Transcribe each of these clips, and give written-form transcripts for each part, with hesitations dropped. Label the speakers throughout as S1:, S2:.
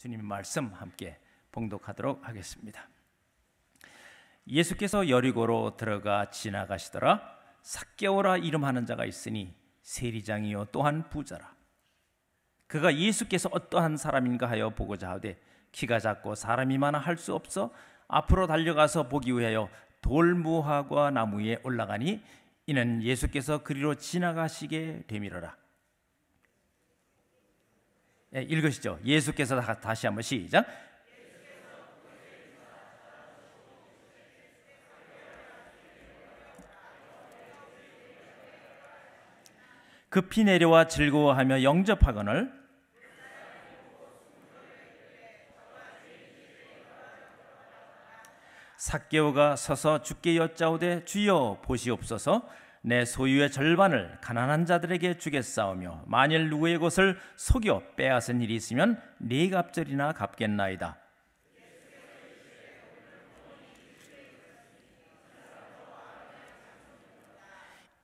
S1: 주님의 말씀 함께 봉독하도록 하겠습니다. 예수께서 여리고로 들어가 지나가시더라. 삭개오라 이름하는 자가 있으니 세리장이요 또한 부자라. 그가 예수께서 어떠한 사람인가 하여 보고자 하되 키가 작고 사람이 많아 할 수 없어 앞으로 달려가서 보기 위하여 돌무화과 나무 위에 올라가니 이는 예수께서 그리로 지나가시게 되미러라. 읽으시죠. 예수께서 다시 한번 시작. 급히 내려와 즐거워하며 영접하거늘 삭개오가 서서 주께 여짜오되 주여 보시옵소서 내 소유의 절반을 가난한 자들에게 주겠사오며 만일 누구의 것을 속여 빼앗은 일이 있으면 네 갑절이나 갚겠나이다.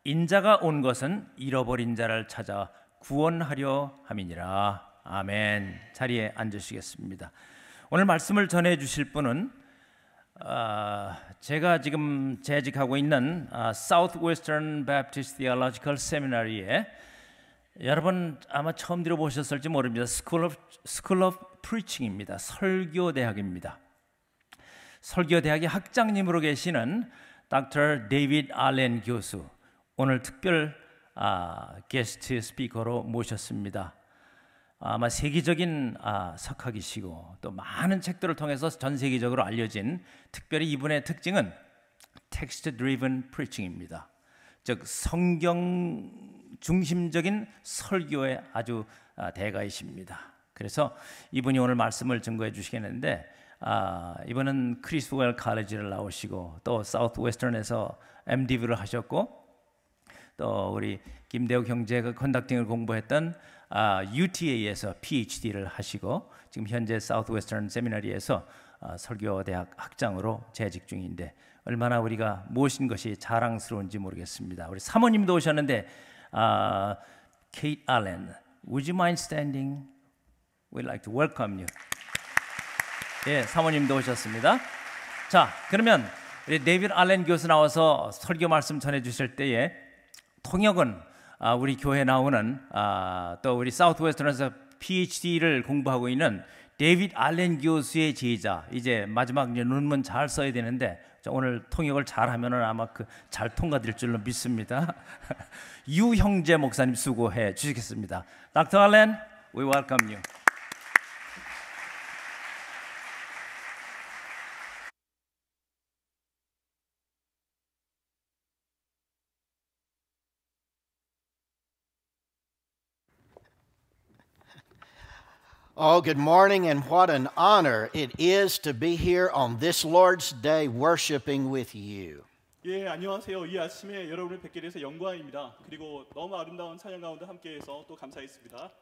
S1: 인자가 온 것은 잃어버린 자를 찾아 구원하려 함이니라. 아멘. 자리에 앉으시겠습니다. 오늘 말씀을 전해 주실 분은 제가 지금 재직하고 있는 Southwestern Baptist Theological Seminary에 여러분 아마 처음 들어보셨을지 모릅니다. School of Preaching입니다. 설교대학입니다. 설교대학의 학장님으로 계시는 Dr. David Allen 교수, 오늘 특별 게스트 스피커로 모셨습니다. 아마 세계적인 석학이시고 또 많은 책들을 통해서 전 세계적으로 알려진, 특별히 이분의 특징은 텍스트 드리븐 프리칭입니다. 즉 성경 중심적인 설교의 아주 대가이십니다. 그래서 이분이 오늘 말씀을 증거해 주시겠는데, 이분은 크리스웰 칼리지를 나오시고 또 사우스웨스턴에서 MDV를 하셨고 또 우리 김대호 경제가 컨덕팅을 공부했던 UTA에서 PhD를 하시고 지금 현재 사우스웨스턴 세미나리에서 설교대학 학장으로 재직 중인데 얼마나 우리가 모신 것이 자랑스러운지 모르겠습니다. 우리 사모님도 오셨는데 Kate Allen, would you mind standing? We'd like to welcome you. 예, 사모님도 오셨습니다. 자, 그러면 우리 데이비드 알렌 교수 나와서 설교 말씀 전해 주실 때에 통역은 우리 교회 나오는 또 우리 사우스웨스턴에서 PhD를 공부하고 있는 데이비드 알렌 교수의 제자, 이제 마지막 논문 잘 써야 되는데 오늘 통역을 잘하면은 아마 잘 통과될 줄로 믿습니다. 유 형제 목사님 수고해 주시겠습니다. Dr. Allen, we welcome you.
S2: Oh, good morning, and what an honor it is to be here on this Lord's Day worshiping with you.
S3: 예, 안녕하세요. 이 아침에 여러분을 뵙게 돼서 영광입니다. 그리고 너무 아름다운 찬양 가운데 함께해서 또 감사했습니다.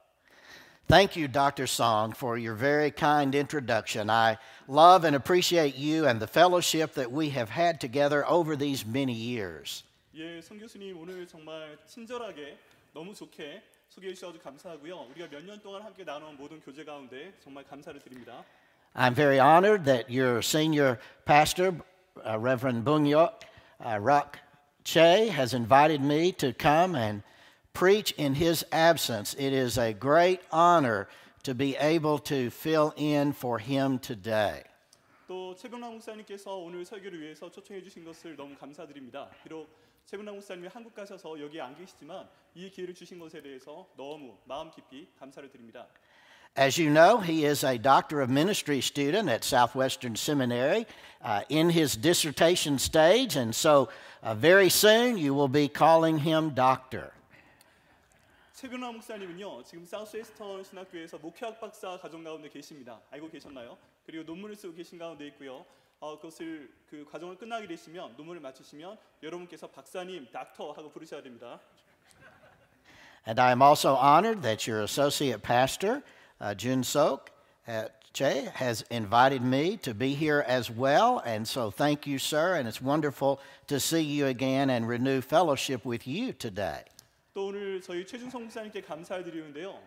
S2: Thank you, Dr. Song, for your very kind introduction. I love and appreciate you and the fellowship that we have had together over these many years.
S3: 예, 성 교수님 오늘 정말 친절하게 너무 좋게 소개해 주셔서 감사하고요. 우리가 몇 년 동안 함께 나눈 모든 교제 가운데 정말 감사를 드립니다.
S2: I'm very honored that your senior pastor, Reverend Bungyok Rak Che, has invited me to come and preach in his absence. It is a great honor to be able to fill in for him today.
S3: 또 최병남 목사님께서 오늘 설교를 위해서 초청해 주신 것을 너무 감사드립니다. 비록 최병남 목사님이 한국 가셔서 여기에 안 계시지만 이 기회를 주신 것에 대해서 너무 마음 깊이 감사를 드립니다.
S2: As you know, he is a Doctor of Ministry student at Southwestern Seminary in his dissertation stage, and so very soon you will be calling him Doctor.
S3: 최병남 목사님은요, 지금 사우스웨스턴 신학교에서 목회학 박사 과정 가운데 계십니다. 알고 계셨나요? 그리고 논문을 쓰고 계신 가운데 있고요. 그것을 그 과정을 끝나게 되시면 논문을 마치시면 여러분께서 박사님, 닥터 하고 부르셔야 됩니다.
S2: And I am also honored that your associate pastor, Jun Sok Che, has invited me to be here as well. And so thank you, sir, and it's wonderful to see you again and renew fellowship with you today.
S3: 또 오늘 저희 최준성 목사님께 감사를 드리는데요.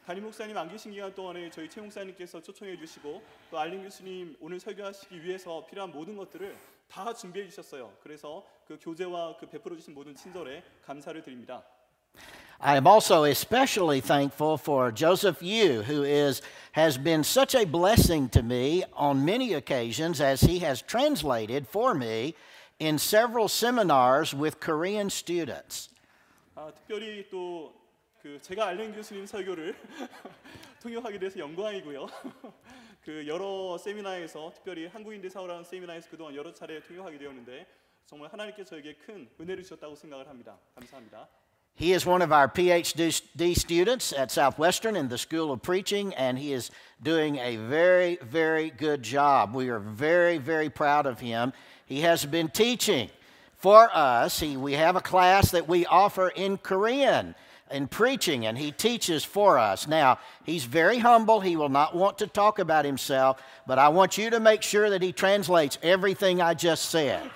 S3: 담임 목사님 안 계신 기간 동안에 저희 최 목사님께서 초청해 주시고 또 알린 교수님 오늘 설교하시기 위해서 필요한 모든 것들을 다 준비해 주셨어요. 그래서 그 교제와 그 베풀어 주신 모든 친절에 감사를 드립니다.
S2: I am also especially thankful for Joseph Yu, who has been such a blessing to me on many occasions as he has translated for me in several seminars with Korean students.
S3: 특별히 또 그 제가 알렌 교수님 설교를 통역하게 돼서 영광이고요. 그 여러 세미나에서 특별히 한국인들 사오라는 세미나에서 그동안 여러 차례 통역하게 되었는데 정말 하나님께서 저에게 큰 은혜를 주셨다고 생각을 합니다. 감사합니다.
S2: He is one of our PhD students at Southwestern in the School of Preaching, and he is doing a very, very good job. We are very, very proud of him. He has been teaching for us. We have a class that we offer in Korean in preaching, and he teaches for us. Now, he's very humble. He will not want to talk about himself, but I want you to make sure that he translates everything I just said.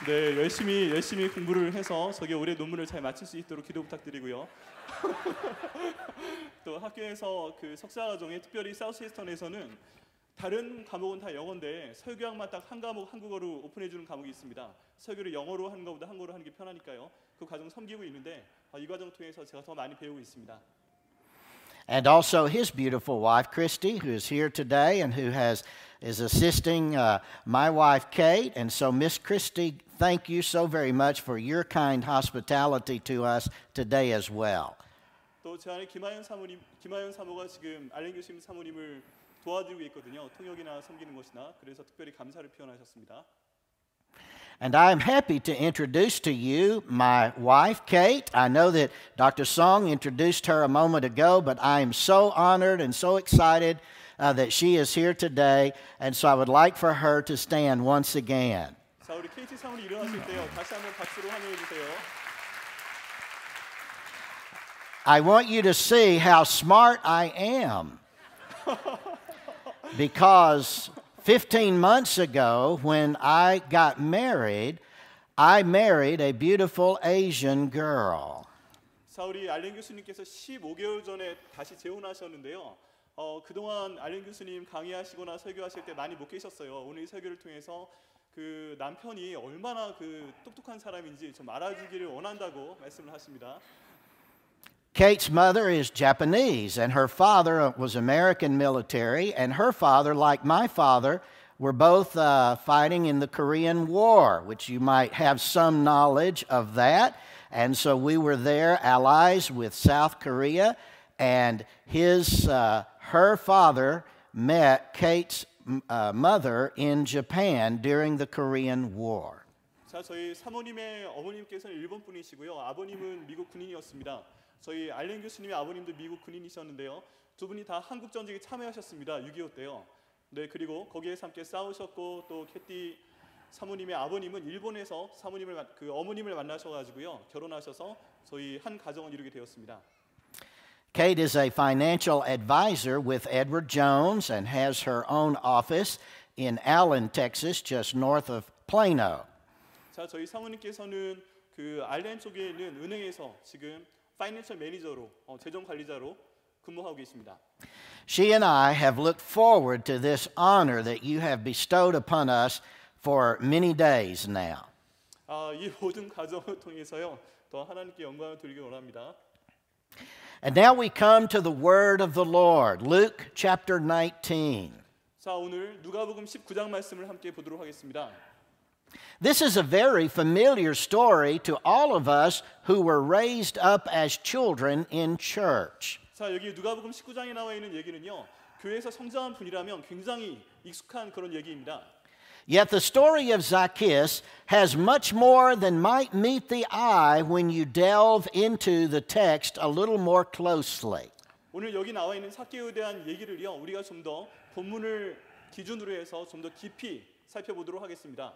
S3: 네, 열심히 공부를 해서 저게 올해 논문을 잘 마칠 수 있도록 기도 부탁드리고요. 또 학교에서 그 석사과정에 특별히 사우스웨스턴에서는 다른 과목은 다 영어인데 설교학만 딱 한 과목 한국어로 오픈해 주는 과목이 있습니다. 설교를 영어로 하는 것보다 한국어로 하는 게 편하니까요. 그 과정 섬기고 있는데 이 과정 통해서 제가 더 많이 배우고 있습니다.
S2: And also his beautiful wife, Christy, who is here today and who is assisting my wife, Kate. And so, Miss Christy, thank you so very much for your kind hospitality to us today as well.
S3: 또 제 안에 김하연 사모가 지금 알렌 교수님 사모님을 도와드리고 있거든요. 통역이나 섬기는 것이나 그래서 특별히 감사를 표현하셨습니다.
S2: And I am happy to introduce to you my wife, Kate. I know that Dr. Song introduced her a moment ago, but I am so honored and so excited that she is here today, and so I would like for her to stand once again.
S3: 자, 우리 케이티 사모님 일어나실 때요. 다시 한번 박수로 환영해 주세요.
S2: I want you to see how smart I am. Because 15 months ago, when I got married, I married a beautiful Asian girl.
S3: 자, 우리 알렌 교수님께서 15개월 전에 다시 재혼하셨는데요. 그동안 알렌 교수님 강의하시거나 설교하실 때 많이 못 계셨어요. 오늘 이 설교를 통해서 그 남편이 얼마나 그 똑똑한 사람인지 좀 알아주기를 원한다고 말씀을 하십니다.
S2: Kate's mother is Japanese, and her father was American military, and her father, like my father, were both fighting in the Korean War, which you might have some knowledge of that. And so we were there, allies with South Korea, and her father met Kate's mother in Japan during the Korean War.
S3: 자, 저희 사모님의 어머님께서는 일본 분이시고요. 아버님은 미국 군인이었습니다. 저희 알렌 교수님의 아버님도 미국 군인이셨는데요. 두 분이 다 한국 전쟁에 참여하셨습니다. 6.25 때요. 네, 그리고 거기에서 함께 싸우셨고 또 캐티 사모님의 아버님은 일본에서 어머님을 만나셔가지고요 결혼하셔서 저희 한 가정을 이루게 되었습니다.
S2: Kate is a financial advisor with Edward Jones and has her own office in Allen, Texas, just north of Plano.
S3: 자, 저희 사모님께서는 그 알렌 쪽에 있는 은행에서 지금 파이낸셜 매니저로 재정 관리자로 근무하고 계십니다.
S2: She and I have looked forward to this honor that you have bestowed upon us for many days now.
S3: 이 모든 과정을 통해서요 더 하나님께 영광을 돌리기 원합니다.
S2: And now we come to the word of the Lord, Luke chapter 19.
S3: 자, 오늘 누가복음 19장 말씀을 함께 보도록 하겠습니다.
S2: This is a very familiar story to all of us who were raised up as children in church.
S3: 자, 여기 누가복음 19장에 나와 있는 얘기는요. 교회에서 성장한 분이라면 굉장히 익숙한 그런 얘기입니다.
S2: Yet the story of Zacchaeus has much more than might meet the eye when you delve into the text a little more closely.
S3: 오늘 여기 나와 있는 삭개오에 대한 얘기를요. 우리가 좀 더 본문을 기준으로 해서 좀 더 깊이 살펴보도록 하겠습니다.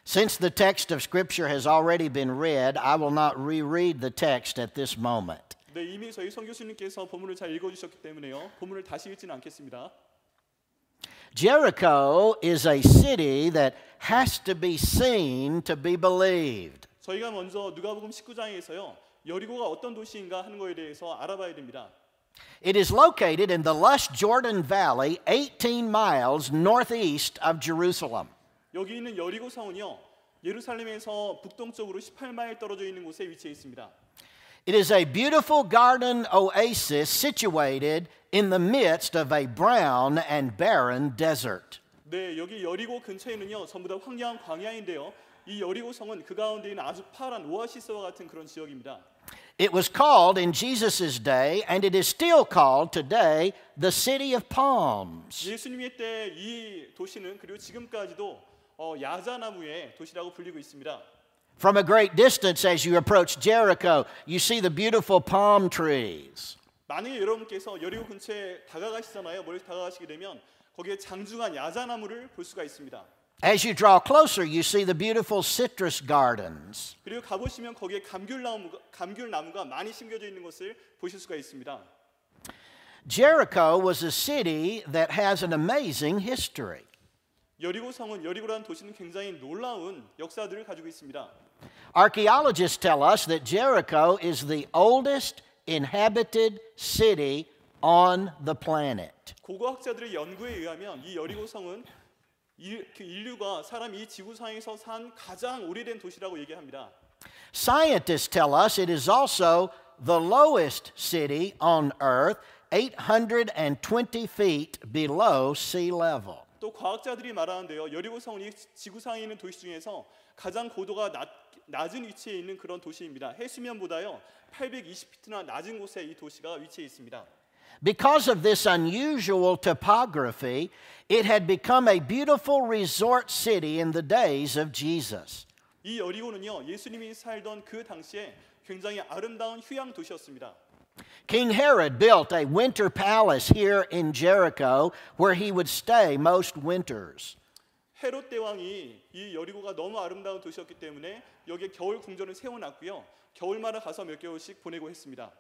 S2: Since the text of Scripture has already been read, I will not reread the text at this moment.
S3: 네, 이미 저희 성 교수님께서 본문을 잘 읽어주셨기 때문에요. 본문을 다시 읽지는 않겠습니다.
S2: Jericho is a city that has to be seen to be believed.
S3: 저희가 먼저 누가복음 19장에서요. 여리고가 어떤 도시인가 하는 거에 대해서 알아봐야 됩니다.
S2: It is located in the lush Jordan Valley, 18 miles northeast of Jerusalem.
S3: 여기 있는 여리고 성은요. 예루살렘에서 북동쪽으로 18마일 떨어져 있는 곳에 위치해 있습니다.
S2: It is a beautiful garden oasis situated in the midst of a brown and barren desert.
S3: 네, 여기 여리고 근처에는요. 전부 다 황량한 광야인데요. 이 여리고 성은 그 가운데 있는 아주 파란 오아시스와 같은 그런 지역입니다.
S2: It was called in Jesus' day, and it is still called today, the city of palms.
S3: 예수님의 때 이 도시는 그리고 지금까지도 야자나무의 도시라고 불리고 있습니다.
S2: From a great distance, as you approach Jericho, you see the beautiful palm trees.
S3: 만약에 여러분께서 여리고 근처에 다가가시잖아요. 멀리 다가가시게 되면 거기에 장중한 야자나무를 볼 수가 있습니다.
S2: As you draw closer, you see the beautiful citrus gardens.
S3: 그리고 가보시면 거기에 감귤나무가 많이 심겨져 있는 것을 보실 수가 있습니다.
S2: Jericho was a city that has an amazing history.
S3: 여리고라는 도시는 굉장히 놀라운 역사들을 가지고 있습니다.
S2: Archaeologists tell us that Jericho is the oldest inhabited city on the planet.
S3: 고고학자들의 연구에 의하면 이 여리고성은 인류가 사람이 이 지구상에서 산 가장 오래된 도시라고 얘기합니다.
S2: Scientists tell us it is also the lowest city on earth, 820 feet below sea level.
S3: 또 과학자들이 말하는데요. 여리고성은 이 지구상에 있는 도시 중에서 가장 고도가 낮은 위치에 있는 그런 도시입니다. 해수면보다요 820피트나 낮은 곳에 이 도시가 위치해 있습니다.
S2: Because of this unusual topography, it had become a beautiful resort city in the days of Jesus.
S3: 이 여리고는요 예수님이 살던 그 당시에 굉장히 아름다운 휴양 도시였습니다.
S2: King Herod built a winter palace here in Jericho where he would stay most winters.
S3: 헤롯 대왕이 이 여리고가 너무 아름다운 도시였기 때문에 여기에 겨울 궁전을 세워놨고요. 겨울마다 가서 몇 개월씩 보내고 했습니다.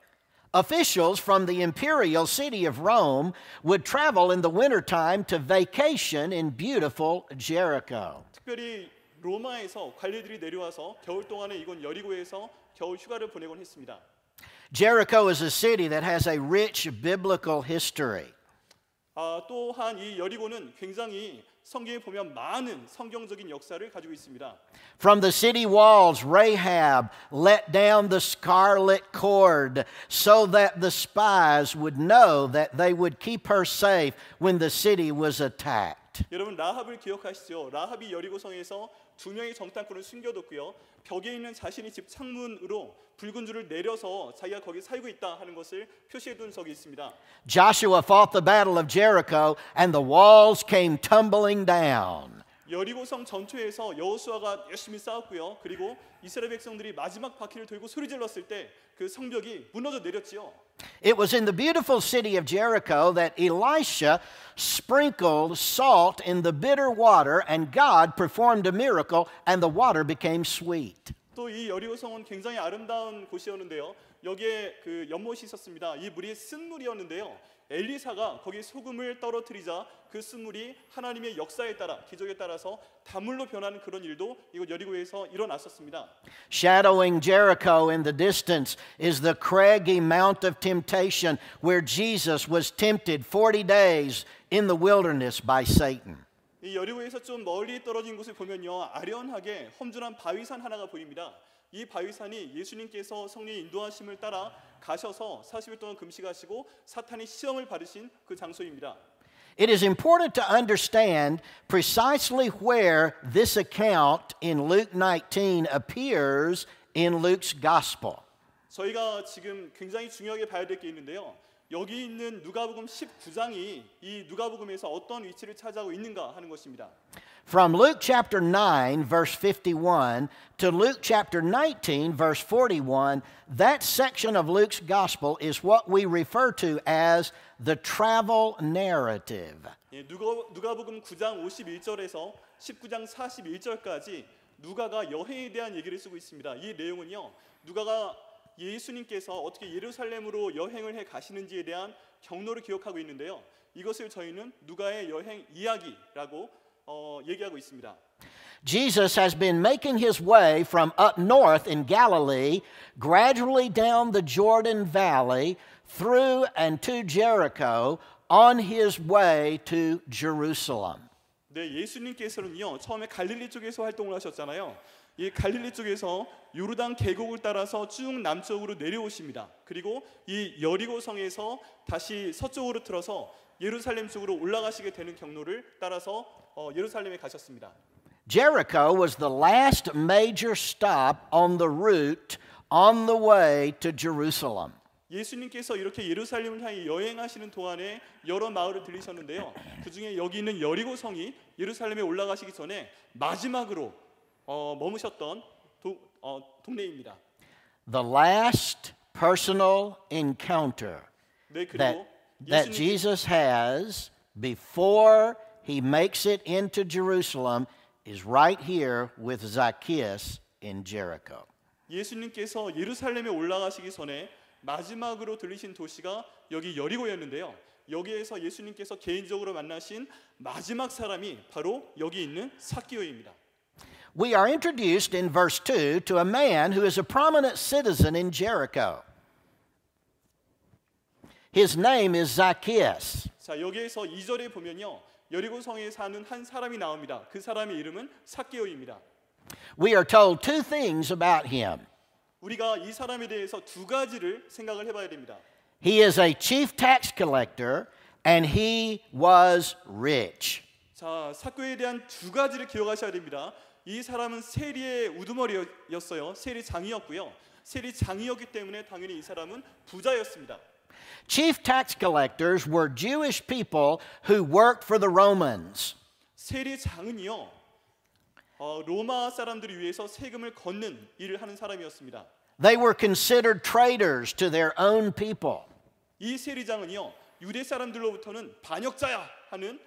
S2: Officials from the imperial city of Rome would travel in the wintertime to vacation in beautiful Jericho.
S3: 특별히 로마에서 관리들이 내려와서 겨울 동안에 이곳 여리고에서 겨울 휴가를 보내곤 했습니다.
S2: Jericho is a city that has a rich biblical history.
S3: 또한 이 여리고는 굉장히 성경에 보면 많은 성경적인 역사를 가지고 있습니다.
S2: From the city walls, Rahab let down the scarlet cord so that the spies would know that they would keep her safe when the city was attacked.
S3: 여러분 라합을 기억하시죠? 라합이 여리고성에서 두 명의 정탐꾼을 숨겨뒀고요. 벽에 있는 자신의 집 창문으로 붉은 줄을 내려서 자기가 거기 살고 있다 하는 것을 표시해둔 적이 있습니다.
S2: Joshua fought the battle of Jericho and the walls came tumbling down.
S3: 여리고성 전투에서 여호수아가 열심히 싸웠고요. 그리고 이스라엘 백성들이 마지막 바퀴를 들고 소리질렀을 때 그 성벽이 무너져 내렸지요.
S2: It was in the beautiful city of Jericho that Elisha sprinkled salt in the bitter water and God performed a miracle and the water became sweet.
S3: 또 이 여리고성은 굉장히 아름다운 곳이었는데요. 여기에 그 연못이 있었습니다. 이 물이 쓴 물이었는데요. 엘리사가 거기에 소금을 떨어뜨리자 그 쓴물이 하나님의 역사에 따라 기적에 따라서 단물로 변하는 그런 일도 이곳 여리고에서 일어났었습니다.
S2: Shadowing Jericho in the distance is the craggy Mount of Temptation where Jesus was tempted 40 days in the wilderness by Satan.
S3: 이 여리고에서 좀 멀리 떨어진 곳을 보면요. 아련하게 험준한 바위산 하나가 보입니다. 이 바위산이 예수님께서 성령의 인도하심을 따라 가셔서 40일 동안 금식하시고 사탄이 시험을 받으신 그 장소입니다.
S2: It is important to understand precisely where this account in Luke 19 appears in Luke's Gospel.
S3: 저희가 지금 굉장히 중요하게 봐야 될 게 있는데요. 여기 있는 누가복음 19장이 이 누가복음에서 어떤 위치를 차지하고 있는가 하는 것입니다.
S2: From Luke chapter 9 verse 51 to Luke chapter 19 verse 41, that section of Luke's gospel is what we refer to as the travel narrative.
S3: 누가복음 9장 51절에서 19장 41절까지 누가가 여행에 대한 얘기를 쓰고 있습니다. 이 내용은요. 누가가 예수님께서 어떻게 예루살렘으로 여행을 해 가시는지에 대한 경로를 기록하고 있는데요. 이것을 저희는 누가의 여행 이야기라고 얘기하고 있습니다.
S2: Jesus has been making his way from up north in Galilee, gradually down the Jordan Valley, through and to Jericho, on his way to Jerusalem.
S3: 네, 예수님께서는요 처음에 갈릴리 쪽에서 활동을 하셨잖아요. 이 갈릴리 쪽에서 요르단 계곡을 따라서 쭉 남쪽으로 내려오십니다. 그리고 이 여리고성에서 다시 서쪽으로 틀어서 예루살렘 쪽으로 올라가시게 되는 경로를 따라서 예루살렘에 가셨습니다.
S2: Jericho was the last major stop on the route on the way to Jerusalem.
S3: 예수님께서 이렇게 예루살렘을 향해 여행하시는 동안에 여러 마을을 들리셨는데요. 그 중에 여기 있는 여리고성이 예루살렘에 올라가시기 전에 마지막으로 머무셨던 동네입니다.
S2: The last personal encounter
S3: 네, 그리고
S2: that Jesus has before he makes it into Jerusalem is right here with Zacchaeus in Jericho.
S3: 예수님께서 예루살렘에 올라가시기 전에 마지막으로 들리신 도시가 여기 여리고였는데요. 여기에서 예수님께서 개인적으로 만나신 마지막 사람이 바로 여기 있는 삭개오입니다.
S2: We are introduced in verse 2 to a man who is a prominent citizen in Jericho. His name is Zacchaeus.
S3: 자, 여기에서 2절에 보면요. 여리고성에 사는 한 사람이 나옵니다. 그 사람의 이름은 삭개오입니다.
S2: We are told two things about him.
S3: 우리가 이 사람에 대해서 두 가지를 생각을 해봐야 됩니다.
S2: He is a chief tax collector and he was rich.
S3: 자, 삭개오에 대한 두 가지를 기억하셔야 됩니다. 이 사람은 세리의 우두머리였어요. 세리장이었고요. 세리장이었기 때문에 당연히 이 사람은 부자였습니다.
S2: Chief tax collectors were Jewish people who worked for the Romans.
S3: 세리장은요, 로마 사람들을 위해서 세금을 걷는 일을 하는 사람이었습니다.
S2: They were considered traitors to their own people.
S3: 이 세리장은요, 유대 사람들로부터는 반역자야 하는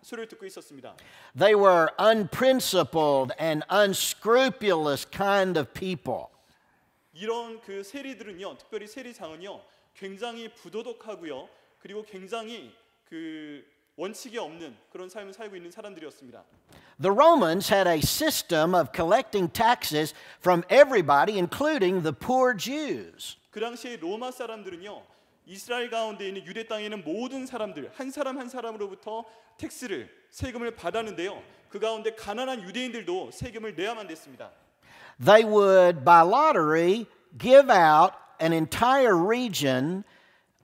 S3: 소리를 듣고 있었습니다.
S2: They were unprincipled and unscrupulous kind of people.
S3: 이런 그 세리들은요, 특별히 세리장은요, 굉장히 부도덕하고요, 그리고 굉장히 그 원칙이 없는 그런 삶을 살고 있는 사람들이었습니다.
S2: The Romans had a system of collecting taxes from everybody, including the poor Jews.
S3: 그 당시에 로마 사람들은요, 이스라엘 가운데 있는 유대 땅에 있는 모든 사람들 한 사람 한 사람으로부터 텍스를 세금을 받았는데요. 그 가운데 가난한 유대인들도 세금을 내야만 됐습니다.
S2: They would, by lottery, give out an entire region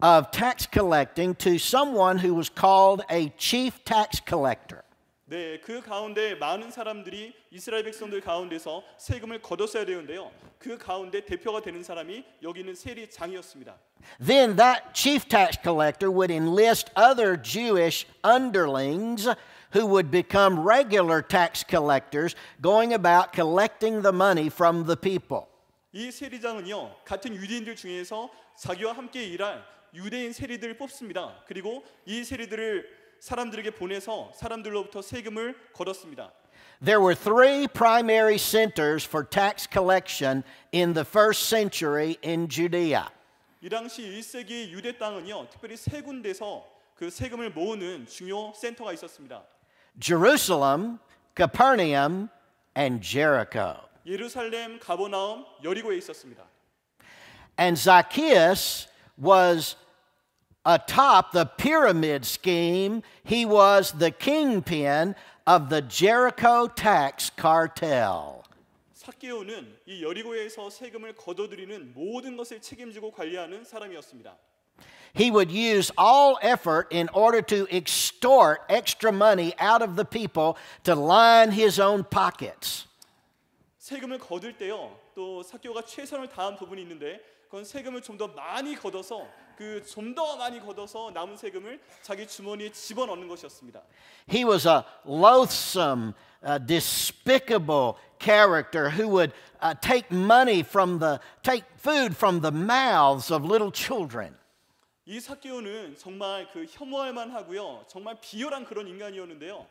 S2: of tax collecting to someone who was called a chief tax collector.
S3: 네, 그 가운데 많은 사람들이 이스라엘 백성들 가운데서 세금을 걷었어야 되는데요. 그 가운데 대표가 되는 사람이 여기 있는 세리장이었습니다.
S2: Then that chief tax collector would enlist other Jewish underlings who would become regular tax collectors, going about collecting the money from the people.
S3: 이 세리장은요, 같은 유대인들 중에서 자기와 함께 일할 유대인 세리들을 뽑습니다. 그리고 이 세리들을 사람들에게 보내서 사람들로부터 세금을 걷었습니다.
S2: There were three primary centers for tax collection in the first century in Judea.
S3: 이 당시 1세기 유대 땅은요, 특별히 세 군데서 그 세금을 모으는 중요 센터가 있었습니다.
S2: Jerusalem, Capernaum, and Jericho.
S3: 예루살렘, 가버나움, 여리고에 있었습니다.
S2: And Zacchaeus was atop the pyramid scheme. He was the kingpin of the Jericho tax cartel.
S3: 삭개오는 이 여리고에서 세금을 걷어들이는 모든 것을 책임지고 관리하는 사람이었습니다.
S2: He would use all effort in order to extort extra money out of the people to line his own pockets.
S3: 세금을 걷을 때요, 또 삭개오가 최선을 다한 부분이 있는데 그건 세금을 좀 더 많이 걷어서 좀 더 많이 걷어서 남은 세금을 자기 주머니에 집어넣는 것이었습니다.
S2: He was a loathsome, despicable character who would take food from the mouths of little children.
S3: 이 삭개오는 정말 그 혐오할 만하고요, 정말 비열한 그런 인간이었는데요.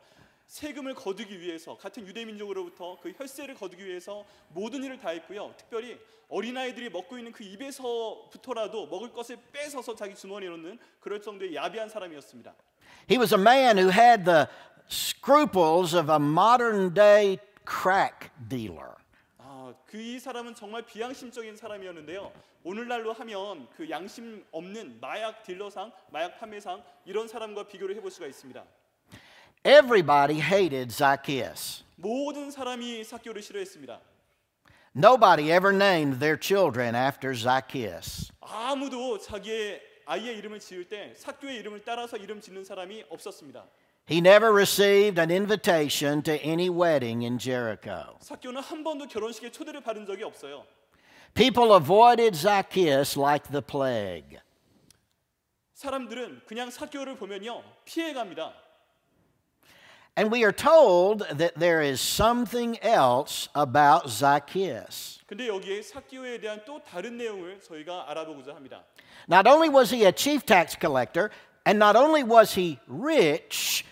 S3: 세금을 거두기 위해서 같은 유대 민족으로부터 그 혈세를 거두기 위해서 모든 일을 다 했고요. 특별히 어린아이들이 먹고 있는 그 입에서부터라도 먹을 것을 뺏어서 자기 주머니에 넣는 그럴 정도의 야비한 사람이었습니다.
S2: He was a man who had the scruples of a modern day crack dealer.
S3: 이 사람은 정말 비양심적인 사람이었는데요. 오늘날로 하면 그 양심 없는 마약 딜러상, 마약 판매상 이런 사람과 비교를 해볼 수가 있습니다.
S2: Everybody hated Zacchaeus.
S3: 모든 사람이 삭개오를 싫어했습니다.
S2: Nobody ever named their children after Zacchaeus.
S3: 아무도 자기의 아이의 이름을 지을 때 삭개오의 이름을 따라서 이름 짓는 사람이 없었습니다.
S2: He never received an invitation to any wedding in Jericho.
S3: 삭개오는 한 번도 결혼식에 초대를 받은 적이 없어요.
S2: People avoided Zacchaeus like the plague.
S3: 사람들은 그냥 삭개오를 보면요 피해갑니다.
S2: And we are told that there is something else about Zacchaeus.
S3: 근데 여기에 삭개오에 대한 또 다른 내용을 저희가 알아보고자 합니다.
S2: Not only was he a chief tax collector, and not only was he rich,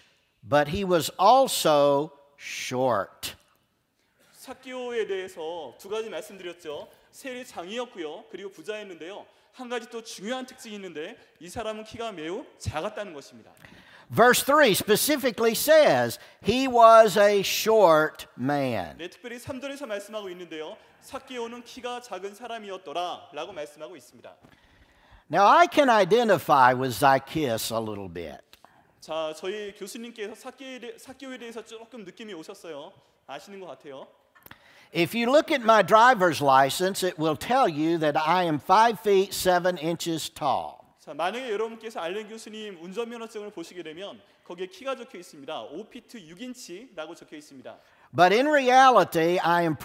S2: but he was also short.
S3: 삭개오에 대해서 두 가지 말씀드렸죠. 세리장이었고요. 그리고 부자였는데요. 한 가지 또 중요한 특징이 있는데 이 사람은 키가 매우 작았다는 것입니다.
S2: Verse 3 specifically says he was a short man.
S3: 네, 특별히 3절에서 말씀하고 있는데요. 삭개오는 키가 작은 사람이었더라라고 말씀하고 있습니다.
S2: Now I can identify with Zacchaeus a little bit.
S3: 자, 저희 교수님께서 삭개오에 대해서 조금 느낌이 오셨어요. 아시는 것 같아요.
S2: If you look at my driver's license, it will tell you that I am 5 feet 7 inches tall.
S3: 자, 만약에 여러분께서 알렌 교수님 운전면허증을 보시게 되면 거기에 키가 적혀 있습니다. 5피트 6인치라고 적혀 있습니다.
S2: But in reality, I'm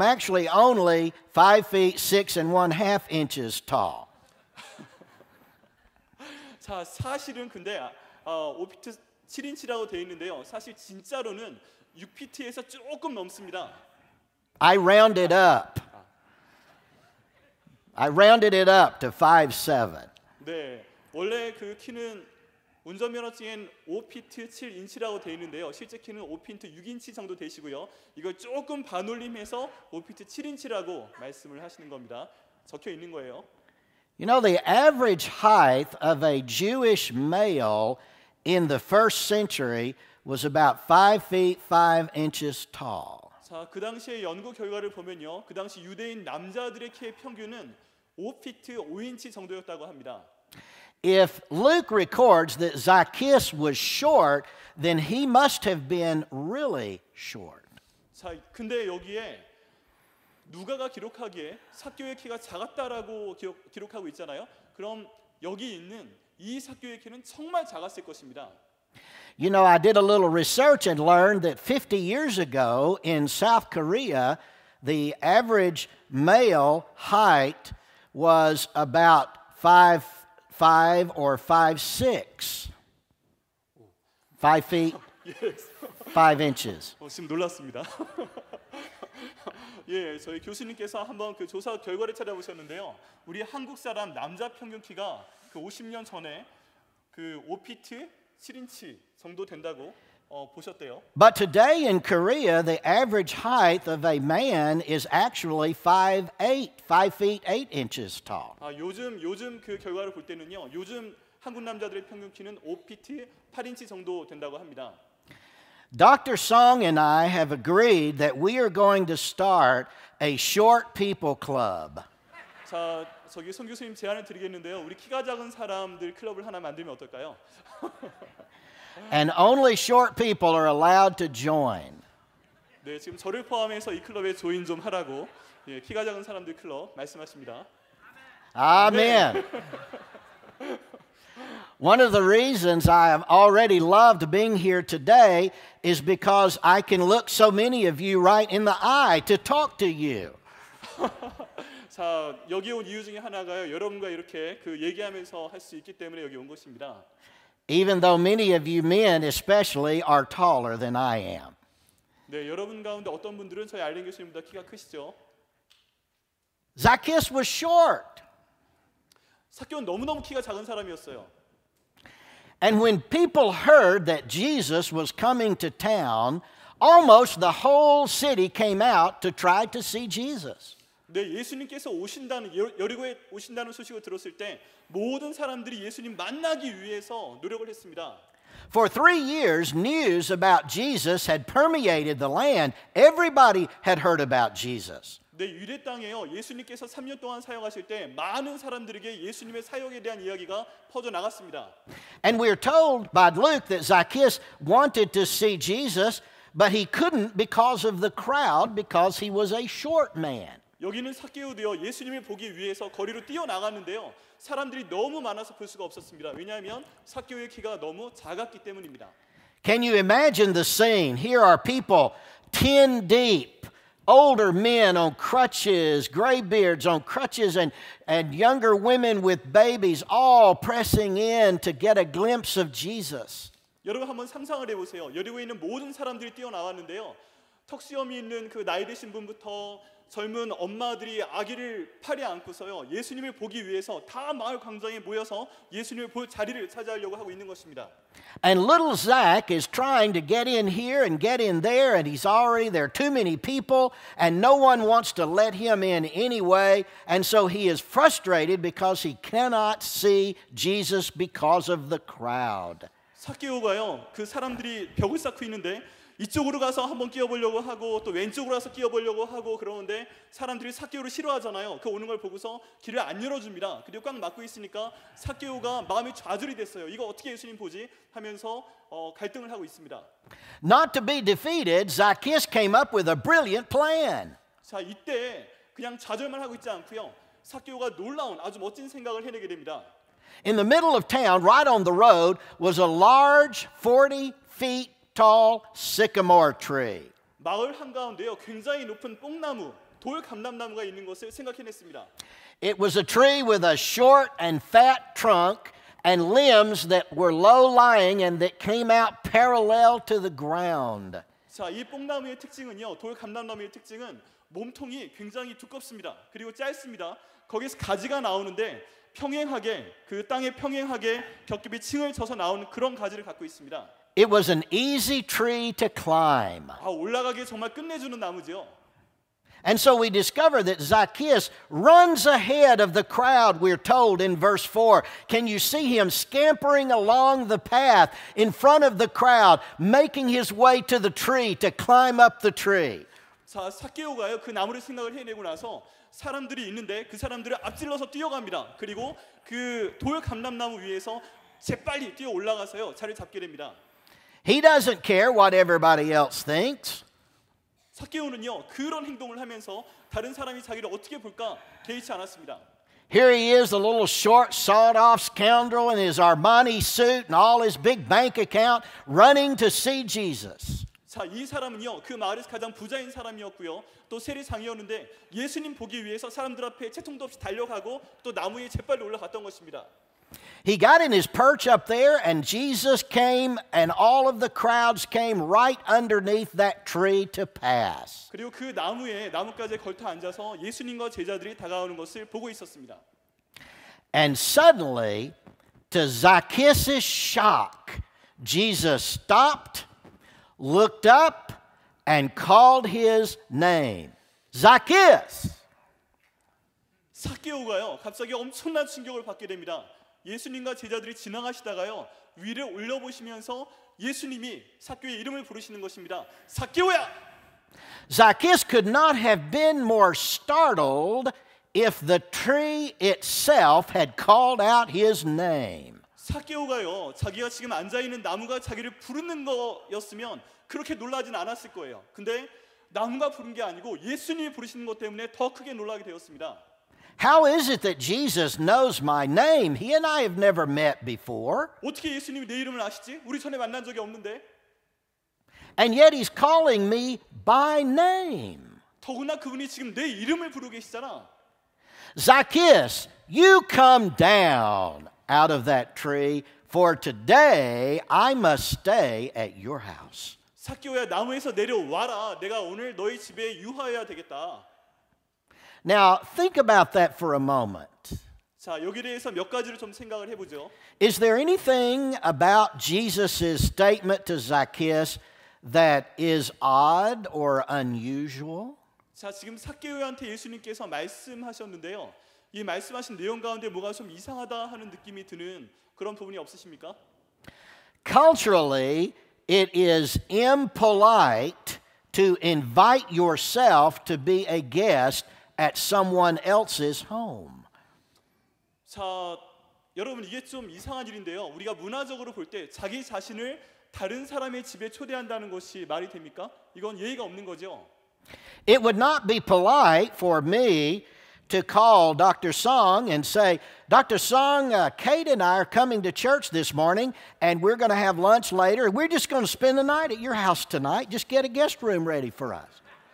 S2: actually only 5 feet 6 1/2 inches tall.
S3: 자, 사실은 근데 5피트 7인치라고 되어 있는데요. 사실 진짜로는 6피트에서 조금 넘습니다.
S2: I rounded it up to 5'7".
S3: 네, 원래 그 키는 운전면허증엔 5피트 7인치라고 되어 있는데요. 실제 키는 5피트 6인치 정도 되시고요. 이걸 조금 반올림해서 5피트 7인치라고 말씀을 하시는 겁니다. 적혀 있는 거예요.
S2: You know, the average height of a Jewish male in the first century was about 5 feet 5 inches tall.
S3: 자, 그 당시의 연구 결과를 보면요. 그 당시 유대인 남자들의 키의 평균은 5피트 5인치 정도였다고 합니다.
S2: If Luke records that Zacchaeus was short, then he must have been really short.
S3: 자, 근데 여기에 누가가 기록하기에 삭개오의 키가 작았다라고 기록하고 있잖아요. 그럼 여기 있는 이 삭개오의 키는 정말 작았을 것입니다.
S2: You know, I did a little research and learned that 50 years ago in South Korea, the average male height was about 5'5" or 5'6". 5 feet, 5 inches.
S3: 지금 놀랐습니다. 예, 저희 교수님께서 한번 그 조사 결과를 찾아보셨는데요. 우리 한국 사람 남자 평균 키가 그 50년 전에 그 5피트 7인치 정도 된다고 보셨대요.
S2: But today in Korea, the average height of a man is actually 5 feet 8 inches tall.
S3: 요즘 그 결과를 볼 때는요. 요즘 한국 남자들의 평균 키는 5피트 8인치 정도 된다고 합니다.
S2: Dr. Song and I have agreed that we are going to start a short people club.
S3: 자, 저기 송 교수님 제안을 드리겠는데요. 우리 키가 작은 사람들 클럽을 하나 만들면 어떨까요?
S2: And only short people are allowed to join.
S3: 네, 지금 저를 포함해서 이 클럽에 조인 좀 하라고 예, 키가 작은 사람들 클럽 말씀하십니다.
S2: Amen. One of the reasons I have already loved being here today is because I can look so many of you right in the eye to talk to you.
S3: 자, 여기 온 이유 중에 하나가요. 여러분과 이렇게 그 얘기하면서 할 수 있기 때문에 여기 온 것입니다.
S2: Even though many of you men especially are taller than I am.
S3: 네, 여러분 가운데 어떤 분들은 저희 알렌 교수님보다 키가 크시죠.
S2: Zacchaeus was short.
S3: 삭개오는 너무너무 키가 작은 사람이었어요.
S2: And when people heard that Jesus was coming to town, almost the whole city came out to try to see Jesus.
S3: 네, 예수님께서 여리고에 오신다는 소식을 들었을 때 모든 사람들이 예수님 만나기 위해서 노력을 했습니다.
S2: For 3 years, news about Jesus had permeated the land. Everybody had heard about Jesus.
S3: 네, 유대 땅에요. 예수님께서 3년 동안 사역하실 때 많은 사람들에게 예수님의 사역에 대한 이야기가 퍼져 나갔습니다.
S2: And we're told by Luke that Zacchaeus wanted to see Jesus, but he couldn't because of the crowd, because he was a short man.
S3: 여기는 삭개오도요. 예수님을 보기 위해서 거리로 뛰어나갔는데요. 사람들이 너무 많아서 볼 수가 없었습니다. 왜냐하면 삭개오의 키가 너무 작았기 때문입니다.
S2: Can you imagine the scene? Here are people 10 deep, older men on crutches, graybeards on crutches, and younger women with babies all pressing in to get a glimpse of Jesus.
S3: 여러분 한번 상상을 해보세요. 여리고에 있는 모든 사람들이 뛰어나왔는데요. 턱수염이 있는 그 나이 드신 분부터 젊은 엄마들이 아기를 팔에 안고서요. 예수님을 보기 위해서 다 마을 광장에 모여서 예수님을 볼 자리를 차지하려고 하고 있는 것입니다.
S2: And little Zach is trying to get in here and get in there, and he's already, there are too many people, and no one wants to let him in anyway, and so he is frustrated because he cannot see Jesus because of the crowd.
S3: 삭개오가요. 그 사람들이 벽을 쌓고 있는데 이쪽으로 가서 한번 끼어보려고 하고 또 왼쪽으로 가서 끼어보려고 하고 그러는데 사람들이 삭개오를 싫어하잖아요. 그 오는 걸 보고서 길을 안 열어줍니다. 그리고 꽉 막고 있으니까 삭개오가 마음이 좌절이 됐어요. 이거 어떻게 예수님 보지? 하면서 갈등을 하고 있습니다.
S2: Not to be defeated, Zacchaeus came up with a brilliant plan.
S3: 자, 이때 그냥 좌절만 하고 있지 않고요. 삭개오가 놀라운 아주 멋진 생각을 해내게 됩니다.
S2: In the middle of town, right on the road, was a large 40 feet tall sycamore tree.
S3: 마을 한가운데요. 굉장히 높은 뽕나무, 돌 감람나무가 있는 것을 생각해냈습니다.
S2: It was a tree with a short and fat trunk and limbs that were low-lying and that came out parallel to the ground.
S3: 자, 이 뽕나무의 특징은요. 돌 감람나무의 특징은 몸통이 굉장히 두껍습니다. 그리고 짧습니다. 거기서 가지가 나오는데 평행하게 그 땅에 평행하게 겹겹이 층을 쳐서 나오는 그런 가지를 갖고 있습니다.
S2: It was an easy tree to climb.
S3: 올라가기 정말 끝내주는 나무죠.
S2: And so we discover that Zacchaeus runs ahead of the crowd, we're told in verse 4. Can you see him scampering along the path in front of the crowd, making his way to the tree to climb up the tree?
S3: 자, 삭개오가요. 그 나무를 생각을 해내고 나서 사람들이 있는데 그 사람들을 앞질러서 뛰어갑니다. 그리고 그 돌 감람나무 위에서 재빨리 뛰어 올라가서요. 자리를 잡게 됩니다.
S2: He doesn't care what everybody else thinks.
S3: 삭개오는요. 그런 행동을 하면서 다른 사람이 자기를 어떻게 볼까 개의치 않았습니다.
S2: Here he is, the little short, sawed-off scoundrel in his Armani suit and all his big bank account, running to see Jesus.
S3: 자, 이 사람은요. 그 마을에서 가장 부자인 사람이었고요. 또 세리장이었는데 예수님 보기 위해서 사람들 앞에 채통도 없이 달려가고 또 나무에 재빨리 올라갔던 것입니다.
S2: He got in his perch up there, and Jesus came, and all of the crowds came right underneath that tree to pass.
S3: 그리고 그 나뭇가지에 걸터 앉아서 예수님과 제자들이 다가오는 것을 보고 있었습니다.
S2: And suddenly, to Zacchaeus' shock, Jesus stopped, looked up, and called his name. Zacchaeus!
S3: 삭개오가요. 갑자기 엄청난 충격을 받게 됩니다. 예수님과 제자들이 지나가시다가요. 위를 올려보시면서 예수님이 삭개오의 이름을 부르시는 것입니다. 삭개오야!
S2: Zacchaeus could not have been more startled if the tree itself had called out his name.
S3: 삭개오가요. 자기가 지금 앉아있는 나무가 자기를 부르는 거였으면 그렇게 놀라진 않았을 거예요. 근데 나무가 부른 게 아니고 예수님이 부르시는 것 때문에 더 크게 놀라게 되었습니다.
S2: How is it that Jesus knows my name? He and I have never met before.
S3: 어떻게 예수님이 내 이름을 아시지? 우리 전에 만난 적이 없는데.
S2: And yet he's calling me by name.
S3: 더구나 그분이 지금 내 이름을 부르고 계시잖아.
S2: Zacchaeus, you come down out of that tree, for today I must stay at your house.
S3: 삭개오야, 나무에서 내려와라. 내가 오늘 너희 집에 유하여야 되겠다.
S2: Now, think about that for a moment.
S3: 자, 여기에 대해서 몇 가지를 좀 생각을 해보죠.
S2: Is there anything about Jesus' statement to Zacchaeus that is odd or unusual?
S3: 자, 지금 삭개오한테 예수님께서 말씀하셨는데요. 이 말씀하신 내용 가운데 뭐가 좀 이상하다 하는 느낌이 드는 그런 부분이 없으십니까?
S2: Culturally, it is impolite to invite yourself to be a guest at someone else's home.
S3: 자, 여러분 이게 좀 이상한 일인데요. 우리가 문화적으로 볼 때 자기 자신을 다른 사람의 집에 초대한다는 것이 말이 됩니까? 이건 예의가 없는 거죠.
S2: It would not be polite for me to call Dr. Song and say, Dr. Song, Kate and I are coming to church this morning, and we're going to have lunch later. We're just going to spend the night at your house tonight. Just get a guest room ready for us.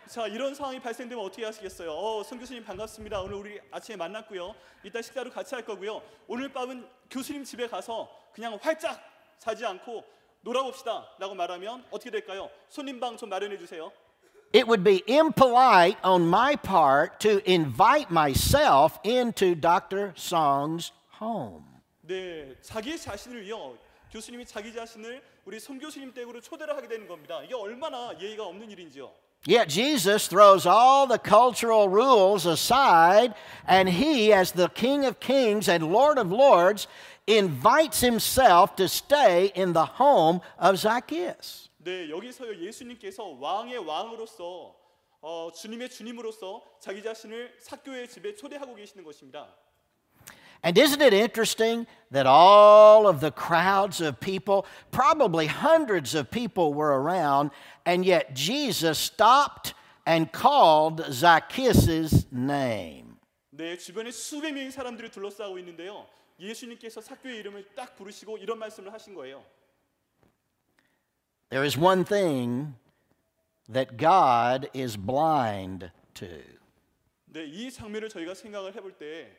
S3: 자, 이런 상황이 발생되면 어떻게 하시겠어요? 송 교수님 반갑습니다. 오늘 우리 아침에 만났고요. 이따 식사를 같이 할 거고요. 오늘 밤은 교수님 집에 가서 그냥 활짝 자지 않고 놀아봅시다 라고 말하면 어떻게 될까요? 손님방 좀 마련해 주세요.
S2: It would be impolite on my part to invite myself into Dr. Song's home.
S3: 네, 자기 자신을요. 교수님이 자기 자신을 우리 송 교수님 댁으로 초대를 하게 되는 겁니다. 이게 얼마나 예의가 없는 일인지요.
S2: Yet Jesus throws all the cultural rules aside, and he, as the King of Kings and Lord of Lords, invites himself to stay in the home of Zacchaeus.
S3: 네, 여기서요 예수님께서 왕의 왕으로서 주님의 주님으로서 자기 자신을 삭개오의 집에 초대하고 계시는 것입니다.
S2: And isn't it interesting that all of the crowds of people, probably hundreds of people were around, and yet Jesus stopped and called Zacchaeus' name.
S3: 네, 주변에 수백 명의 사람들이 둘러싸고 있는데요. 예수님께서 삭개오의 이름을 딱 부르시고 이런 말씀을 하신 거예요.
S2: There is one thing that God is blind to.
S3: 네, 이 장면을 저희가 생각을 해볼 때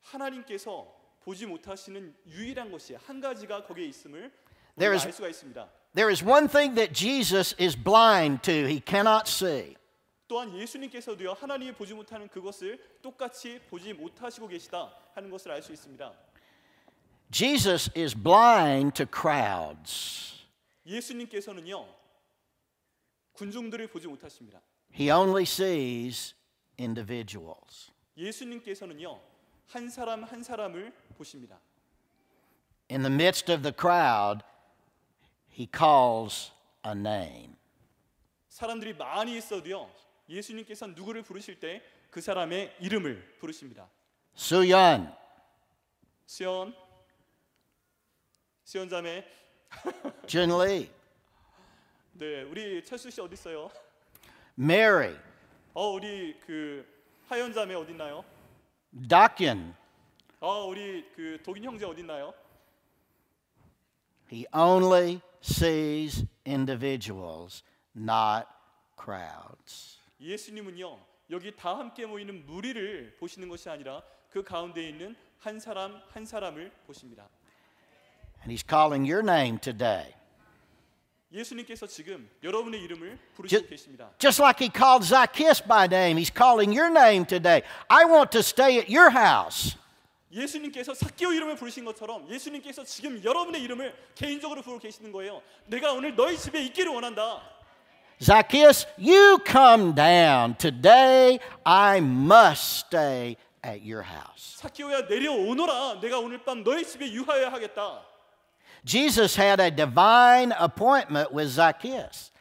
S3: 하나님께서 보지 못하시는 유일한 것이 한 가지가 거기에 있음을 우리가 알 수가 있습니다.
S2: There is one thing that Jesus is blind to. He cannot see.
S3: 또한 예수님께서도요 하나님이 보지 못하는 그것을 똑같이 보지 못하시고 계시다 하는 것을 알 수 있습니다.
S2: Jesus is blind to crowds.
S3: 예수님께서는요 군중들을 보지 못하십니다.
S2: He only sees individuals.
S3: 예수님께서는요 한 사람 한 사람을 보십니다.
S2: In the midst of the crowd, he calls a name.
S3: 사람들이 많이 있어도요 예수님께서 누구를 부르실 때 그 사람의 이름을 부르십니다.
S2: Suyeon,
S3: 시온 자매.
S2: Junlee,
S3: 네, 우리 철수 씨 어디 있어요?
S2: Mary,
S3: 우리 그 하연 자매 어디 있나요?
S2: Dokyeon.
S3: 우리 그 독인 형제 어디 있나요?
S2: He only sees individuals, not crowds.
S3: 예수님은요 여기 다 함께 모이는 무리를 보시는 것이 아니라 그 가운데 있는 한 사람 한 사람을 보십니다.
S2: And he's calling your name today.
S3: 예수님께서 지금 여러분의 이름을 부르시고 계십니다.
S2: Just like he called Zacchaeus by name, he's calling your name today. I want to stay at your house.
S3: 예수님께서 삭개오 이름을 부르신 것처럼 예수님께서 지금 여러분의 이름을 개인적으로 부르고 계시는 거예요. 내가 오늘 너희 집에 있기를 원한다.
S2: Zacchaeus, you come down. Today I must stay at your house.
S3: 삭개오야 내려오너라. 내가 오늘 밤 너희 집에 유하여야 하겠다.
S2: Jesus had a divine appointment with Zacchaeus.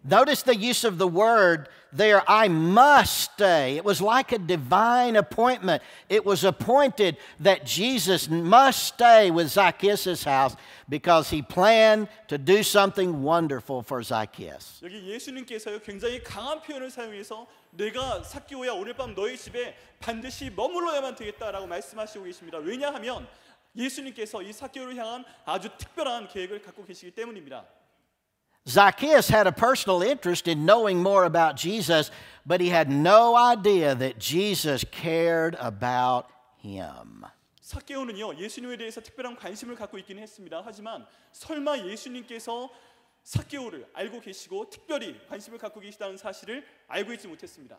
S2: Notice the use of the word there, I must stay. It was like a divine appointment. It was appointed that Jesus must stay with Zacchaeus' house because he planned to do something wonderful for Zacchaeus.
S3: 여기 예수님께서요 굉장히 강한 표현을 사용해서 내가 삭개오야 오늘 밤 너희 집에 반드시 머물러야만 되겠다라고 말씀하시고 계십니다. 왜냐하면 예수님께서 이 삭개오를 향한 아주 특별한 계획을 갖고 계시기 때문입니다.
S2: Zacchaeus had a personal interest in knowing more about Jesus, but he had no idea that Jesus cared about him.
S3: 삭개오는요 예수님에 대해서 특별한 관심을 갖고 있긴 했습니다. 하지만 설마 예수님께서 삭개오를 알고 계시고 특별히 관심을 갖고 계시다는 사실을 알고 있지 못했습니다.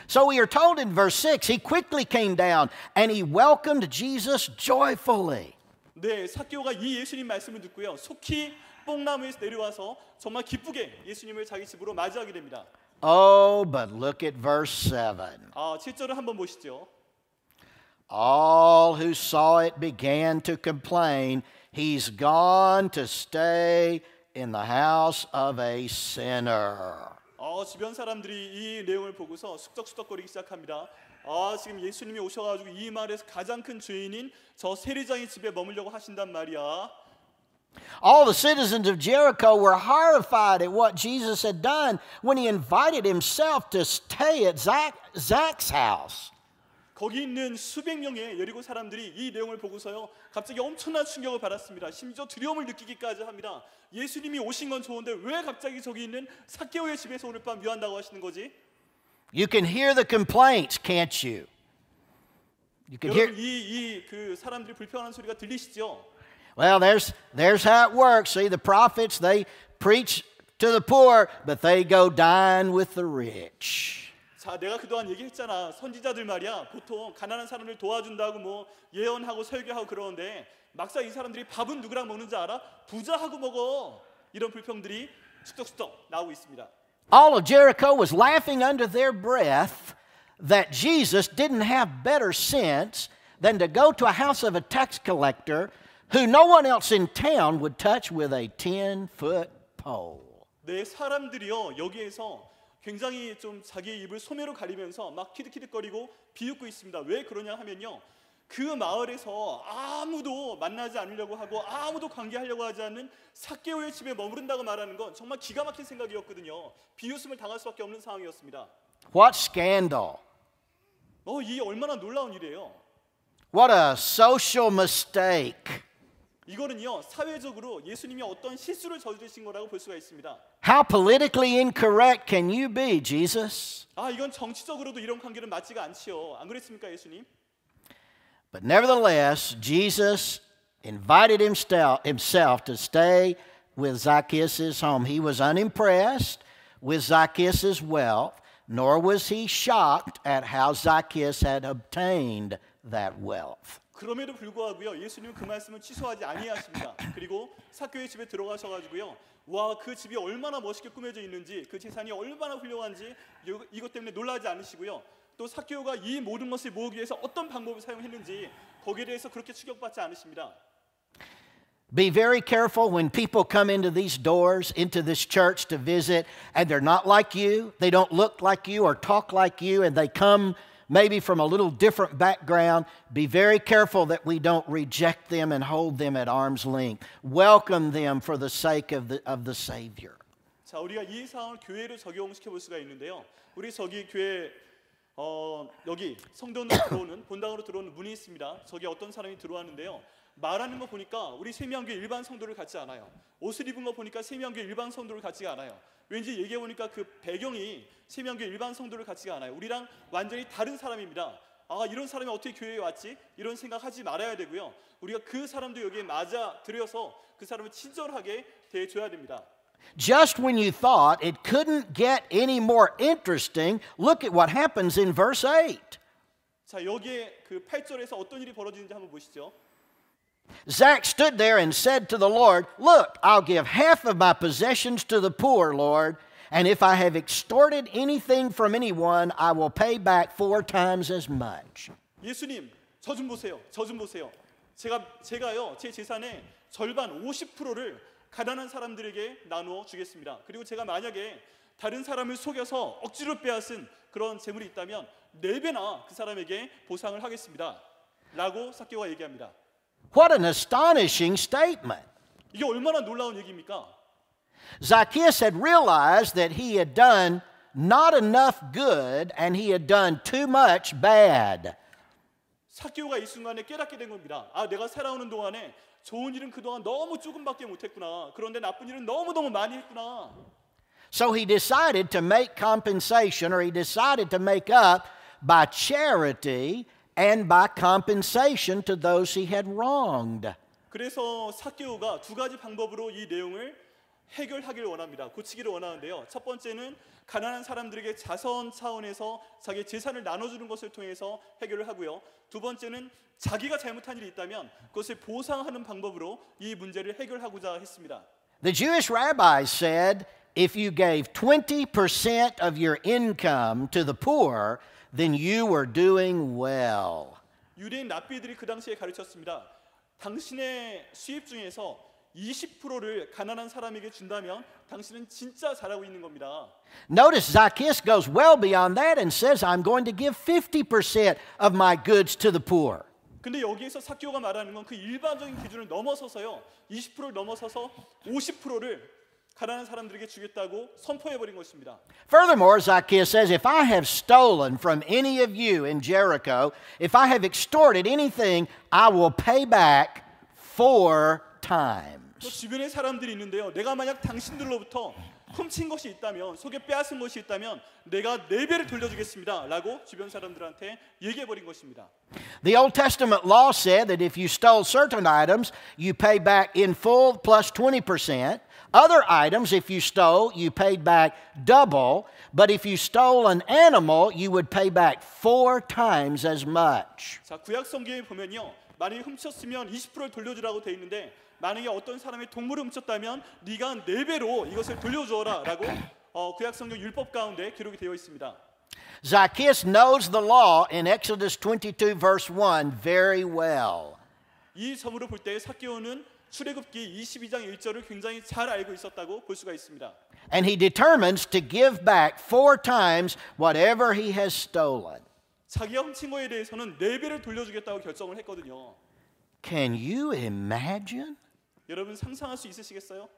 S2: So we are told in verse 6, he quickly came down and he welcomed Jesus joyfully.
S3: 네, 삭개오가 이 예수님 말씀을 듣고요. 속히 뽕나무에서 내려와서 정말 기쁘게 예수님을 자기 집으로 맞이하게 됩니다.
S2: Oh, but look at verse 7.
S3: 7절을 한번 보시죠.
S2: All who saw it began to complain, he's gone to stay in the house of a sinner.
S3: 주변 사람들이 이 내용을 보고서 숙덕숙덕거리기 시작합니다. 지금 예수님이 오셔가지고 이 마을에서 가장 큰 죄인인 저 세리장의 집에 머물려고 하신단 말이야.
S2: All the citizens of Jericho were horrified at what Jesus had done when he invited himself to stay at Zach's house.
S3: 거기 있는 수백 명의 여리고 사람들이 이 내용을 보고서요 갑자기 엄청난 충격을 받았습니다. 심지어 두려움을 느끼기까지 합니다. 예수님이 오신 건 좋은데 왜 갑자기 저기 있는 삭개오의 집에서 오늘 밤 위한다고 하시는 거지?
S2: You can hear the complaints, can't you? You can hear.
S3: 여러분 그 사람들이 불평하는 소리가 들리시죠?
S2: Well, there's how it works. See, the prophets, they preach to the poor, but they go dine with the rich.
S3: 자, 내가 그동안 얘기했잖아. 선지자들 말이야. 보통 가난한 사람을 도와준다고 뭐 예언하고 설교하고 그러는데 막상 이 사람들이 밥은 누구랑 먹는지 알아? 부자하고 먹어. 이런 불평들이 숙덕숙덕 나오고 있습니다.
S2: All of Jericho was laughing under their breath that Jesus didn't have better sense than to go to a house of a tax collector who no one else in town would touch with a 10-foot pole.
S3: 네, 사람들이요 여기에서 굉장히 좀 자기의 입을 소매로 가리면서 막 키득키득거리고 비웃고 있습니다. 왜 그러냐 하면요, 그 마을에서 아무도 만나지 않으려고 하고 아무도 관계하려고 하지 않는 삭개오의 집에 머무른다고 말하는 건 정말 기가 막힌 생각이었거든요. 비웃음을 당할 수밖에 없는 상황이었습니다.
S2: What scandal!
S3: 이 얼마나 놀라운 일이에요.
S2: What a social mistake!
S3: 이거는요 사회적으로 예수님이 어떤 실수를 저지르신 거라고 볼 수가 있습니다.
S2: How politically incorrect can you be, Jesus?
S3: 이건 정치적으로도 이런 관계는 맞지가 않지요. 안 그랬습니까, 예수님?
S2: But nevertheless, Jesus invited himself to stay with Zacchaeus' home. He was unimpressed with Zacchaeus' wealth, nor was he shocked at how Zacchaeus had obtained that wealth.
S3: 그럼에도 불구하고요 예수님은 그 말씀을 취소하지 아니하십니다. 그리고 삭개오의 집에 들어가셔가지고요, 와, 그 집이 얼마나 멋있게 꾸며져 있는지, 그 재산이 얼마나 훌륭한지 이것 때문에 놀라지 않으시고요, 또 삭개오가 이 모든 것을 모으기 위해서 어떤 방법을 사용했는지 거기에 대해서 그렇게 충격받지 않으십니다.
S2: Be very careful when people come into these doors, into this church to visit, and they're not like you, they don't look like you or talk like you, and they come maybe from a little different background. Be very careful that we don't reject them and hold them at arm's length. Welcome them for the sake of the Savior.
S3: 자, 우리가 이 상황을 교회로 적용시켜 볼 수가 있는데요. 우리 저기 교회 여기 성전으로 들어오는 본당으로 들어오는 문이 있습니다. 저기 어떤 사람이 들어왔는데요. 말하는 거 보니까 우리 세미양교회 일반 성도를 같지 않아요. 옷을 입은 거 보니까 세미양교회 일반 성도를 같지가 않아요. 왠지 얘기해 보니까 그 배경이 세미양교회 일반 성도를 같지가 않아요. 우리랑 완전히 다른 사람입니다. 이런 사람이 어떻게 교회에 왔지? 이런 생각하지 말아야 되고요. 우리가 그 사람도 여기에 맞아 들여서 그 사람을 친절하게 대해줘야 됩니다.
S2: Just when you thought it couldn't get any more interesting, look at what happens in verse 8.
S3: 자, 여기에 그 8절에서 어떤 일이 벌어지는지 한번 보시죠.
S2: Zach stood there and said to the Lord, "Look, I'll give half of my possessions to the poor, Lord, and if I have extorted anything from anyone, I will pay back 4 times as much."
S3: 예수님, 저 좀 보세요. 저 좀 보세요. 제가요, 제 재산의 절반 50%를 가난한 사람들에게 나누어 주겠습니다. 그리고 제가 만약에 다른 사람을 속여서 억지로 빼앗은 그런 재물이 있다면 4배나 그 사람에게 보상을 하겠습니다. 라고 삭개오가 얘기합니다.
S2: What an astonishing statement.
S3: 이게 얼마나 놀라운 얘기입니까?
S2: Zacchaeus had realized that he had done not enough good and he had done too much bad.
S3: 삭개오가 이 순간에 깨닫게 된 겁니다. 내가 살아오는 동안에 좋은 일은 그동안 너무 조금밖에 못했구나. 그런데 나쁜 일은 너무너무 많이 했구나.
S2: So he decided to make compensation, or he decided to make up by charity and by compensation to those he had wronged.
S3: 그래서 삭개오가 2가지 방법으로 이 내용을 해결하기를 원합니다. 고치기를 원하는데요. 첫 번째는 가난한 사람들에게 자선 차원에서 자기의 재산을 나눠주는 것을 통해서 해결을 하고요. 두 번째는 자기가 잘못한 일이 있다면 그것을 보상하는 방법으로 이 문제를 해결하고자 했습니다.
S2: The Jewish rabbis said if you gave 20% of your income to the poor, then you were doing well.
S3: 유대인 랍비들이 그 당시에 가르쳤습니다. 당신의 수입 중에서 20%를 가난한 사람에게 준다면 당신은 진짜 잘하고 있는 겁니다.
S2: Notice Zacchaeus goes well beyond that and says, I'm going to give 50% of my goods to the poor.
S3: 근데 여기에서 삭개오가 말하는 건 그 일반적인 기준을 넘어서서요. 20%를 넘어서서 50%를 가난한 사람들에게 주겠다고 선포해버린 것입니다.
S2: Furthermore, Zacchaeus says, if I have stolen from any of you in Jericho, if I have extorted anything, I will pay back 4 times.
S3: 또 주변에 사람들이 있는데요. 내가 만약 당신들로부터 훔친 것이 있다면, 속에 빼앗은 것이 있다면 내가 4배를 돌려주겠습니다 라고 주변 사람들한테 얘기해버린 것입니다.
S2: The Old Testament law said that if you stole certain items, you pay back in full plus 20%. Other items, if you stole, you paid back double. But if you stole an animal, you would pay back 4 times as much.
S3: 자, 구약 성경에 보면요. 만약에 훔쳤으면 20%를 돌려주라고 돼 있는데 만약에 어떤 사람이 동물을 훔쳤다면 네가 4배로 이것을 돌려주어라 라고 구약 성경 율법 가운데 기록이 되어 있습니다.
S2: Zacchaeus knows the law in Exodus 22 verse 1 very well.
S3: 이 점으로 볼 때 삭개오는 출애굽기 22장 1절을 굉장히 잘 알고 있었다고 볼 수가 있습니다.
S2: And he determines to give back 4 times whatever he has stolen.
S3: 자기가 훔친 거에 대해서는 4배를 돌려주겠다고 결정을 했거든요.
S2: Can you imagine?
S3: 여러분 상상할 수 있으시겠어요?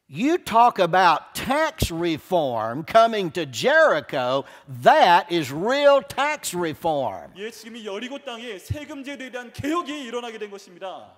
S2: You talk about tax reform coming to Jericho, that is real tax reform.
S3: 예, 지금 이 여리고 땅에 세금제도에 대한 개혁이 일어나게 된 것입니다.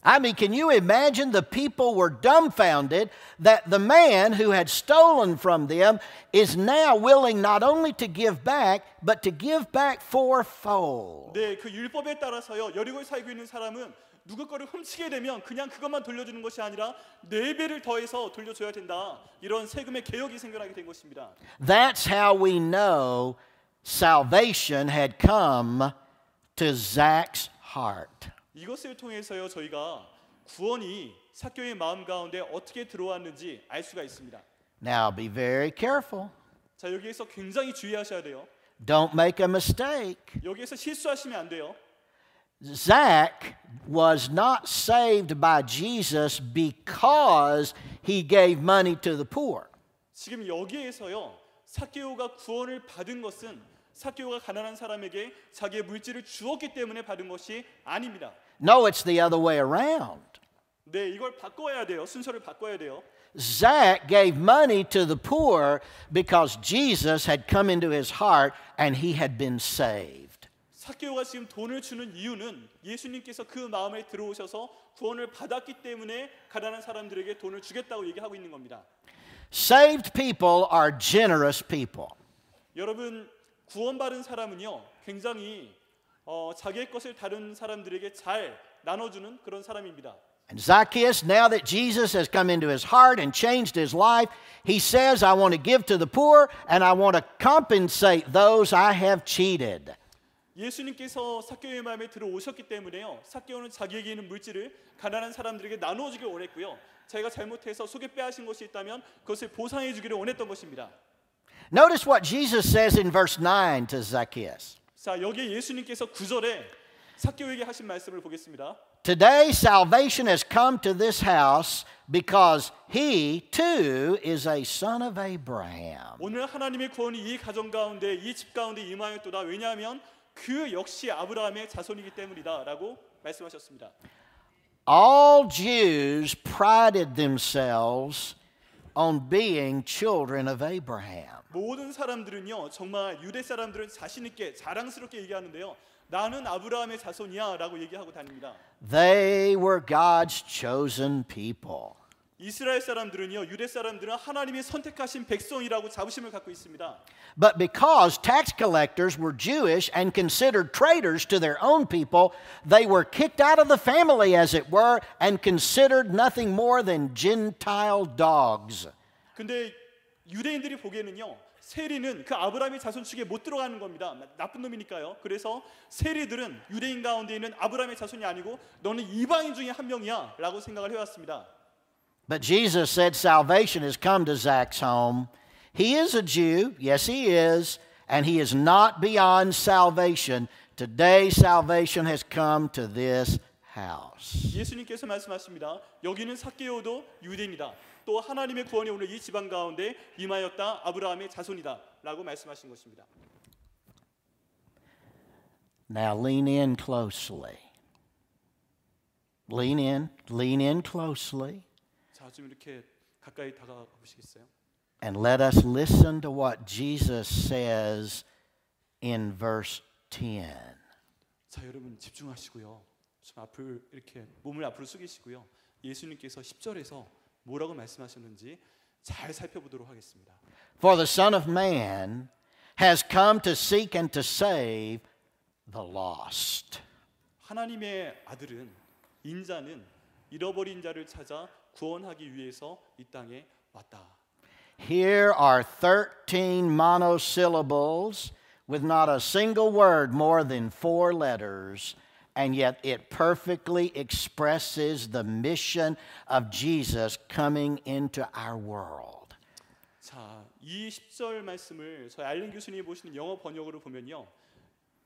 S2: I mean, can you imagine the people were dumbfounded that the man who had stolen from them is now willing not only to give back, but to give back 4-fold.
S3: 네, 그 율법에 따라서요. 여리고에 살고 있는 사람은 누구 거를 훔치게 되면 그냥 그것만 돌려주는 것이 아니라 4배를 더해서 돌려줘야 된다. 이런 세금의 개혁이 생겨나게 된 것입니다.
S2: That's how we know salvation had come to Zach's heart.
S3: 이것을 통해서요. 저희가 구원이 삭개오의 마음 가운데 어떻게 들어왔는지 알 수가 있습니다.
S2: Now be very careful.
S3: 자, 여기에서 굉장히 주의하셔야 돼요.
S2: Don't make a mistake.
S3: 여기에서 실수하시면 안 돼요.
S2: Zach was not saved by Jesus because he gave money to the poor.
S3: 지금 여기에서요. 삭개오가 구원을 받은 것은 삭개오가 가난한 사람에게 자기의 물질을 주었기 때문에 받은 것이 아닙니다.
S2: No, it's the other way around.
S3: 네, 이걸 바꿔야 돼요. 순서를 바꿔야 돼요.
S2: Zach gave money to the poor because Jesus had come into his heart and he had been saved.
S3: 삭개오가 지금 돈을 주는 이유는 예수님께서 그 마음에 들어오셔서 구원을 받았기 때문에 가난한 사람들에게 돈을 주겠다고 얘기하고 있는 겁니다.
S2: Saved people are generous people.
S3: 여러분, 구원받은 사람은요 굉장히 자기의 것을 다른 사람들에게 잘 나눠주는 그런 사람입니다.
S2: And Zacchaeus, now that Jesus has come into his heart and changed his life, he says, I want to give to the poor and I want to compensate those I have cheated.
S3: 예수님께서 삭개오의 마음에 들어오셨기 때문에요. 삭개오는 자기에게 있는 물질을 가난한 사람들에게 나눠주길 원했고요. 자기가 잘못해서 속에 빼앗은 것이 있다면 그것을 보상해 주기를 원했던 것입니다.
S2: Notice what Jesus says in verse 9 to Zacchaeus.
S3: 자, 여기에 예수님께서 9절에 삭개오에게 하신 말씀을 보겠습니다.
S2: Today salvation has come to this house because he too is a son of Abraham.
S3: 오늘 하나님의 구원이 이 가정 가운데 이 집 가운데 임하였도다. 왜냐하면 그 역시 아브라함의 자손이기 때문이다라고 말씀하셨습니다.
S2: All Jews prided themselves on being children of Abraham.
S3: 모든 사람들은요 정말 유대 사람들은 자신 있게 자랑스럽게 얘기하는데요. 나는 아브라함의 자손이야라고 얘기하고 다닙니다.
S2: They were God's chosen people.
S3: 이스라엘 사람들은요 유대 사람들은 하나님이 선택하신 백성이라고 자부심을 갖고 있습니다.
S2: But because tax collectors were Jewish and considered traitors to their own people, they were kicked out of the family, as it were, and considered nothing more than Gentile dogs.
S3: 근데 유대인들이 보기에는요 세리는 그 아브라함의 자손 축에 못 들어가는 겁니다. 나쁜 놈이니까요. 그래서 세리들은 유대인 가운데 있는 아브라함의 자손이 아니고 너는 이방인 중에 한 명이야 라고 생각을 해왔습니다.
S2: But Jesus said salvation has come to Zach's home. He is a Jew, yes he is, and he is not beyond salvation. Today salvation has come to this house.
S3: 예수님께서 말씀하십니다. 여기는 삭개오도 유대인이다. 또 하나님의 구원이 오늘 이 지방 가운데 임하였다. 아브라함의 자손이다 라고 말씀하신 것입니다.
S2: Now lean in closely. Lean in closely.
S3: 자, 좀 이렇게 가까이 다가가 보시겠어요?
S2: And let us listen to what Jesus says in verse 10.
S3: 자, 여러분 집중하시고요. 좀 앞을 이렇게 몸을 앞으로 숙이시고요. 예수님께서 10절에서 뭐라고 말씀하셨는지 잘 살펴보도록 하겠습니다.
S2: For the Son of Man has come to seek and to save the lost.
S3: 하나님의 아들은 인자는 잃어버린 자를 찾아 구원하기 위해서 이 땅에 왔다.
S2: Here are 13 monosyllables with not a single word more than 4 letters. And yet it perfectly expresses the mission of Jesus coming into our world.
S3: 자, 이 10절 말씀을 저희 알린 교수님이 보시는 영어 번역으로 보면요.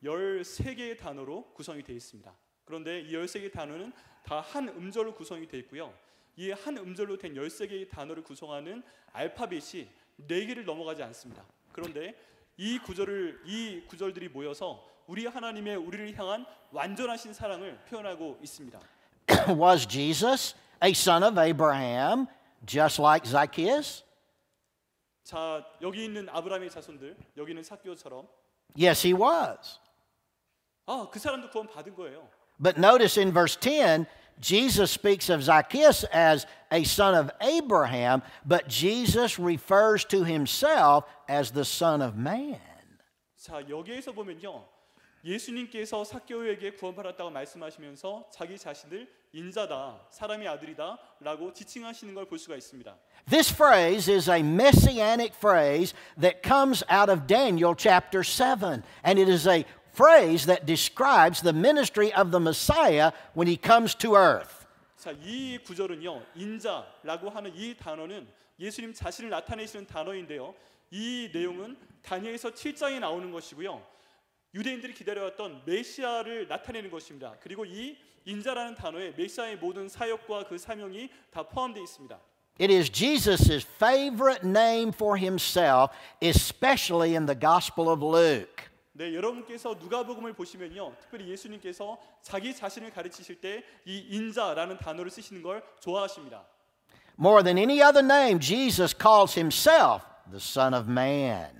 S3: 13개의 단어로 구성이 되어 있습니다. 그런데 이 13개의 단어는 다 한 음절로 구성이 되어 있고요. 이 한 음절로 된 13개의 단어를 구성하는 알파벳이 4개를 넘어가지 않습니다. 그런데 이 구절들이 모여서 우리 하나님의 우리를 향한 완전하신 사랑을 표현하고 있습니다.
S2: Was Jesus a son of Abraham just like Zacchaeus?
S3: 자, 여기 있는 아브라함의 자손들, 여기 있는 삭개오처럼
S2: Yes, he was.
S3: 그 사람도 구원 받은 거예요.
S2: But notice in verse 10, Jesus speaks of Zacchaeus as a son of Abraham, but Jesus refers to himself as the Son of Man.
S3: 자, 여기에서 보면요. 예수님께서 삭개오에게 구원받았다고 말씀하시면서 자기 자신을 인자다, 사람의 아들이다 라고 지칭하시는 걸 볼 수가 있습니다.
S2: This phrase is a messianic phrase that comes out of Daniel chapter 7, and it is a phrase that describes the ministry of the Messiah when he comes to earth.
S3: 자, 이 구절은요. 인자라고 하는 이 단어는 예수님 자신을 나타내시는 단어인데요. 이 내용은 다니엘서 7장에 나오는 것이고요. 유대인들이 기다려왔던 메시아를 나타내는 것입니다. 그리고 이 인자라는 단어에 메시아의 모든 사역과 그 사명이 다 포함되어 있습니다.
S2: It is Jesus' favorite name for himself, especially in the Gospel of Luke.
S3: 네, 여러분께서 누가복음을 보시면요. 특별히 예수님께서 자기 자신을 가르치실 때 이 인자라는 단어를 쓰시는 걸 좋아하십니다.
S2: More than any other name, Jesus calls himself the Son of Man.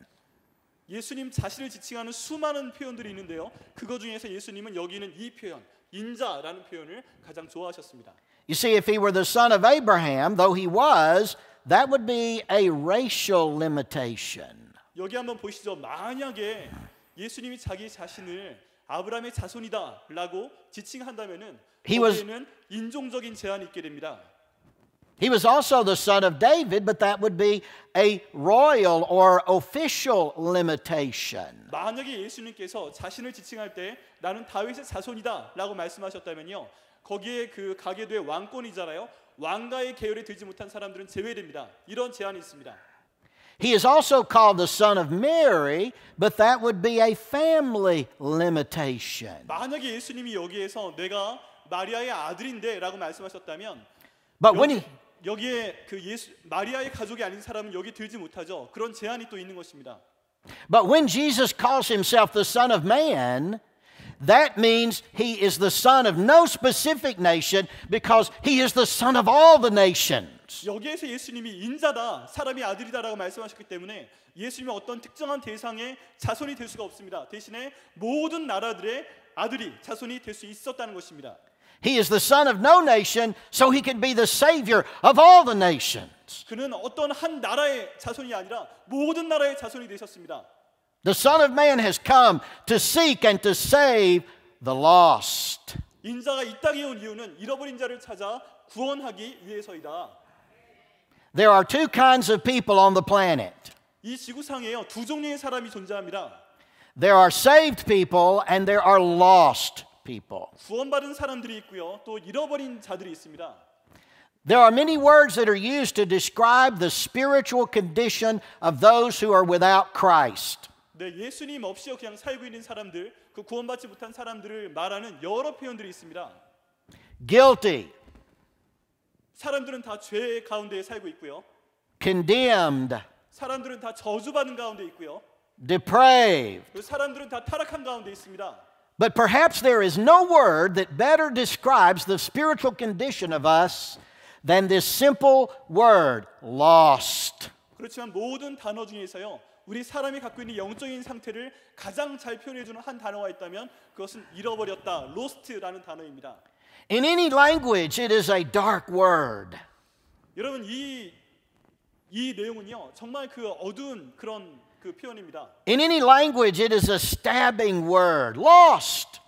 S3: 예수님 자신을 지칭하는 수많은 표현들이 있는데요. 그거 중에서 예수님은 여기 있는 이 표현, 인자라는 표현을 가장 좋아하셨습니다.
S2: You see, if he were the son of Abraham, though he was, that would be a racial limitation.
S3: 여기 한번 보시죠. 만약에 예수님이 자기 자신을 아브라함의 자손이다라고 지칭한다면은 거기에는 인종적인 제한이 있게 됩니다.
S2: He was also the son of David, but that would be a royal or official limitation.
S3: 만약에 예수님께서 자신을 지칭할 때 나는 다윗의 자손이다라고 말씀하셨다면요. 거기에 그 가계도의 왕권이잖아요. 왕가의 계열에 들지 못한 사람들은 제외됩니다. 이런 제한이 있습니다.
S2: He is also called the son of Mary, but that would be a family limitation.
S3: 만약에 예수님이 여기에서 내가 마리아의 아들인데라고 말씀하셨다면
S2: But when he
S3: 여기에 그 마리아의 가족이 아닌 사람은 여기 들지 못하죠. 그런 제한이 또 있는 것입니다.
S2: But when Jesus calls himself the Son of Man, that means he is the son of no specific nation because he is the son of all the nations.
S3: 여기에서 예수님이 인자다, 사람의 아들이다라고 말씀하셨기 때문에 예수님은 어떤 특정한 대상의 자손이 될 수가 없습니다. 대신에 모든 나라들의 아들이 자손이 될 수 있었다는 것입니다.
S2: He is the son of no nation, so he could be the savior of all the nations.
S3: 그는 어떤 한 나라의 자손이 아니라 모든 나라의 자손이 되셨습니다.
S2: The Son of Man has come to seek and to save the lost.
S3: 인자가 이 땅에 온 이유는 잃어버린 자를 찾아 구원하기 위해서이다.
S2: There are two kinds of people on the planet.
S3: 이 지구상에요 두 종류의 사람이 존재합니다.
S2: There are saved people and there are lost people.
S3: 구원받은 사람들이 있고요, 또 잃어버린 자들이 있습니다.
S2: There are many words that are used to describe the spiritual condition of those who are without Christ.
S3: 네, 예수님 없이 그냥 살고 있는 사람들, 그 구원받지 못한 사람들을 말하는 여러 표현들이 있습니다.
S2: Guilty,
S3: 사람들은 다 죄 가운데 살고 있고요.
S2: condemned,
S3: 사람들은 다 저주받은 가운데 있고요.
S2: depraved.
S3: 그 사람들은 다 타락한 가운데 있습니다.
S2: But perhaps there is no word that better describes the spiritual condition of us than this simple word, lost.
S3: 그렇지만 모든 단어 중에서요, 우리 사람이 갖고 있는 영적인 상태를 가장 잘 표현해주는 한 단어가 있다면 그것은 잃어버렸다, lost라는 단어입니다.
S2: In any language, it is a dark word.
S3: 여러분 이 내용은요 정말 그 어두운 그런 그 표현입니다.
S2: In any language, it is a stabbing word, lost.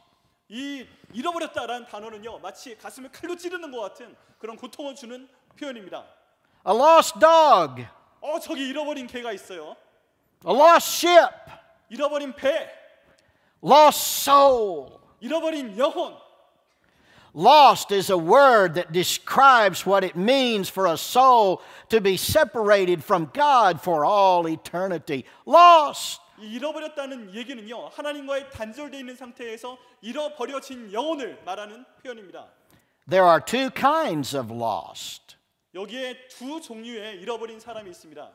S3: 이 잃어버렸다라는 단어는요 마치 가슴을 칼로 찌르는 것 같은 그런 고통을 주는 표현입니다.
S2: A lost dog,
S3: 저기 잃어버린 개가 있어요.
S2: a lost ship,
S3: 잃어버린 배,
S2: lost soul.
S3: 잃어버린 영혼.
S2: Lost is a word that describes what it means for a soul to be separated from God for all eternity. Lost.
S3: 이 잃어버렸다는 얘기는요 하나님과의 단절되어 있는 상태에서 잃어버려진 영혼을 말하는 표현입니다.
S2: There are two kinds of lost.
S3: 여기에 두 종류의 잃어버린 사람이 있습니다.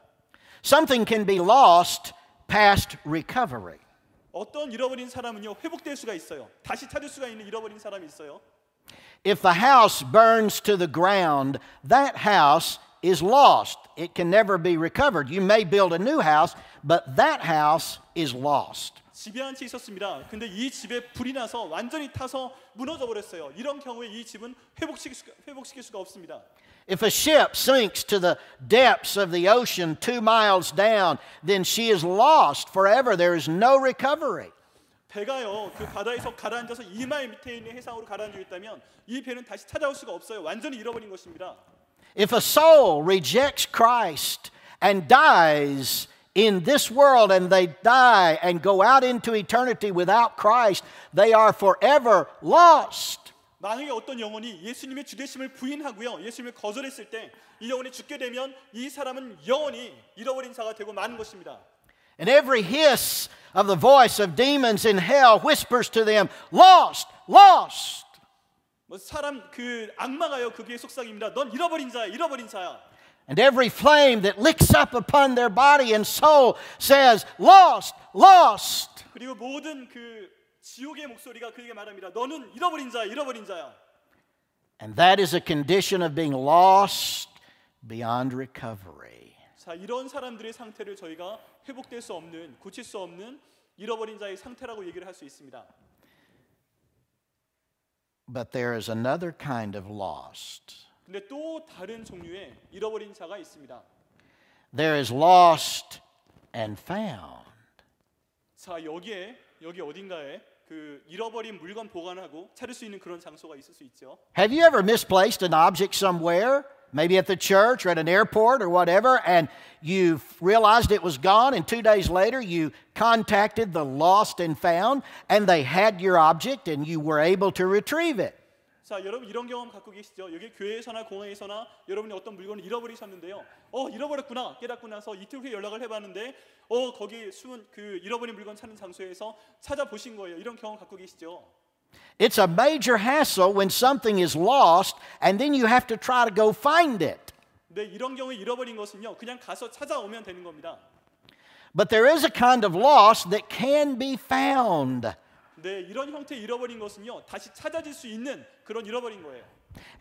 S2: Something can be lost past recovery.
S3: 어떤 잃어버린 사람은요 회복될 수가 있어요. 다시 찾을 수가 있는 잃어버린 사람이 있어요.
S2: If the house burns to the ground, that house is lost. It can never be recovered. You may build a new house, but that house is lost.
S3: 집에 한 채 있었습니다. 근데 이 집에 불이 나서 완전히 타서 무너져 버렸어요. 이런 경우에 이 집은 회복시킬 수가 없습니다.
S2: If a ship sinks to the depths of the ocean 2 miles down, then she is lost forever. There is no recovery.
S3: 배가요 그 바다에서 가라앉아서 2마일 밑에 있는 해상으로 가라앉아 있다면 이 배는 다시 찾아올 수가 없어요. 완전히 잃어버린 것입니다.
S2: If a soul rejects Christ and dies in this world and they die and go out into eternity without Christ, they are forever lost.
S3: 만약에 어떤 영혼이 예수님의 주되심을 부인하고요 예수님을 거절했을 때 이 영혼이 죽게 되면 이 사람은 영원히 잃어버린 자가 되고 마는 것입니다.
S2: And every hiss of the voice of demons in hell whispers to them, lost, lost.
S3: 사람 그 악마가요 그게 속삭입니다. 넌 잃어버린 자야, 잃어버린 자야.
S2: And every flame that licks up upon their body and soul says, lost, lost.
S3: 그리고 모든 그 지옥의 목소리가 그에게 말합니다. 너는 잃어버린 자야, 잃어버린 자야.
S2: And that is a condition of being lost beyond recovery.
S3: 자, 이런 사람들의 상태를 저희가 회복될 수 없는, 고칠 수 없는 잃어버린 자의 상태라고 얘기를 할 수 있습니다.
S2: But there is another kind of lost.
S3: 근데 또 다른 종류의 잃어버린 자가 있습니다.
S2: There is lost and found.
S3: 자, 여기 어딘가에 그 잃어버린 물건 보관하고 찾을 수 있는 그런 장소가 있을 수 있죠.
S2: Have you ever misplaced an object somewhere? Maybe at the church or at an airport or whatever, and you realized it was gone, and 2 days later you contacted the lost and found, and they had your object, and you were able to retrieve it.
S3: 자, 여러분 이런 경험 갖고 계시죠? 여기 교회에서나 공항에서나 여러분이 어떤 물건을 잃어버리셨는데요. 잃어버렸구나 깨닫고 나서 이틀 후에 연락을 해봤는데 거기 숨은 그 잃어버린 물건 찾는 장소에서 찾아보신 거예요. 이런 경험 갖고 계시죠?
S2: It's a major hassle when something is lost and then you have to try to go find it.
S3: 네, 이런 경우에 잃어버린 것은요. 그냥 가서 찾아오면 되는 겁니다.
S2: But there is a kind of loss that can be found.
S3: 네, 이런 형태의 잃어버린 것은요. 다시 찾아질 수 있는 그런 잃어버린 거예요.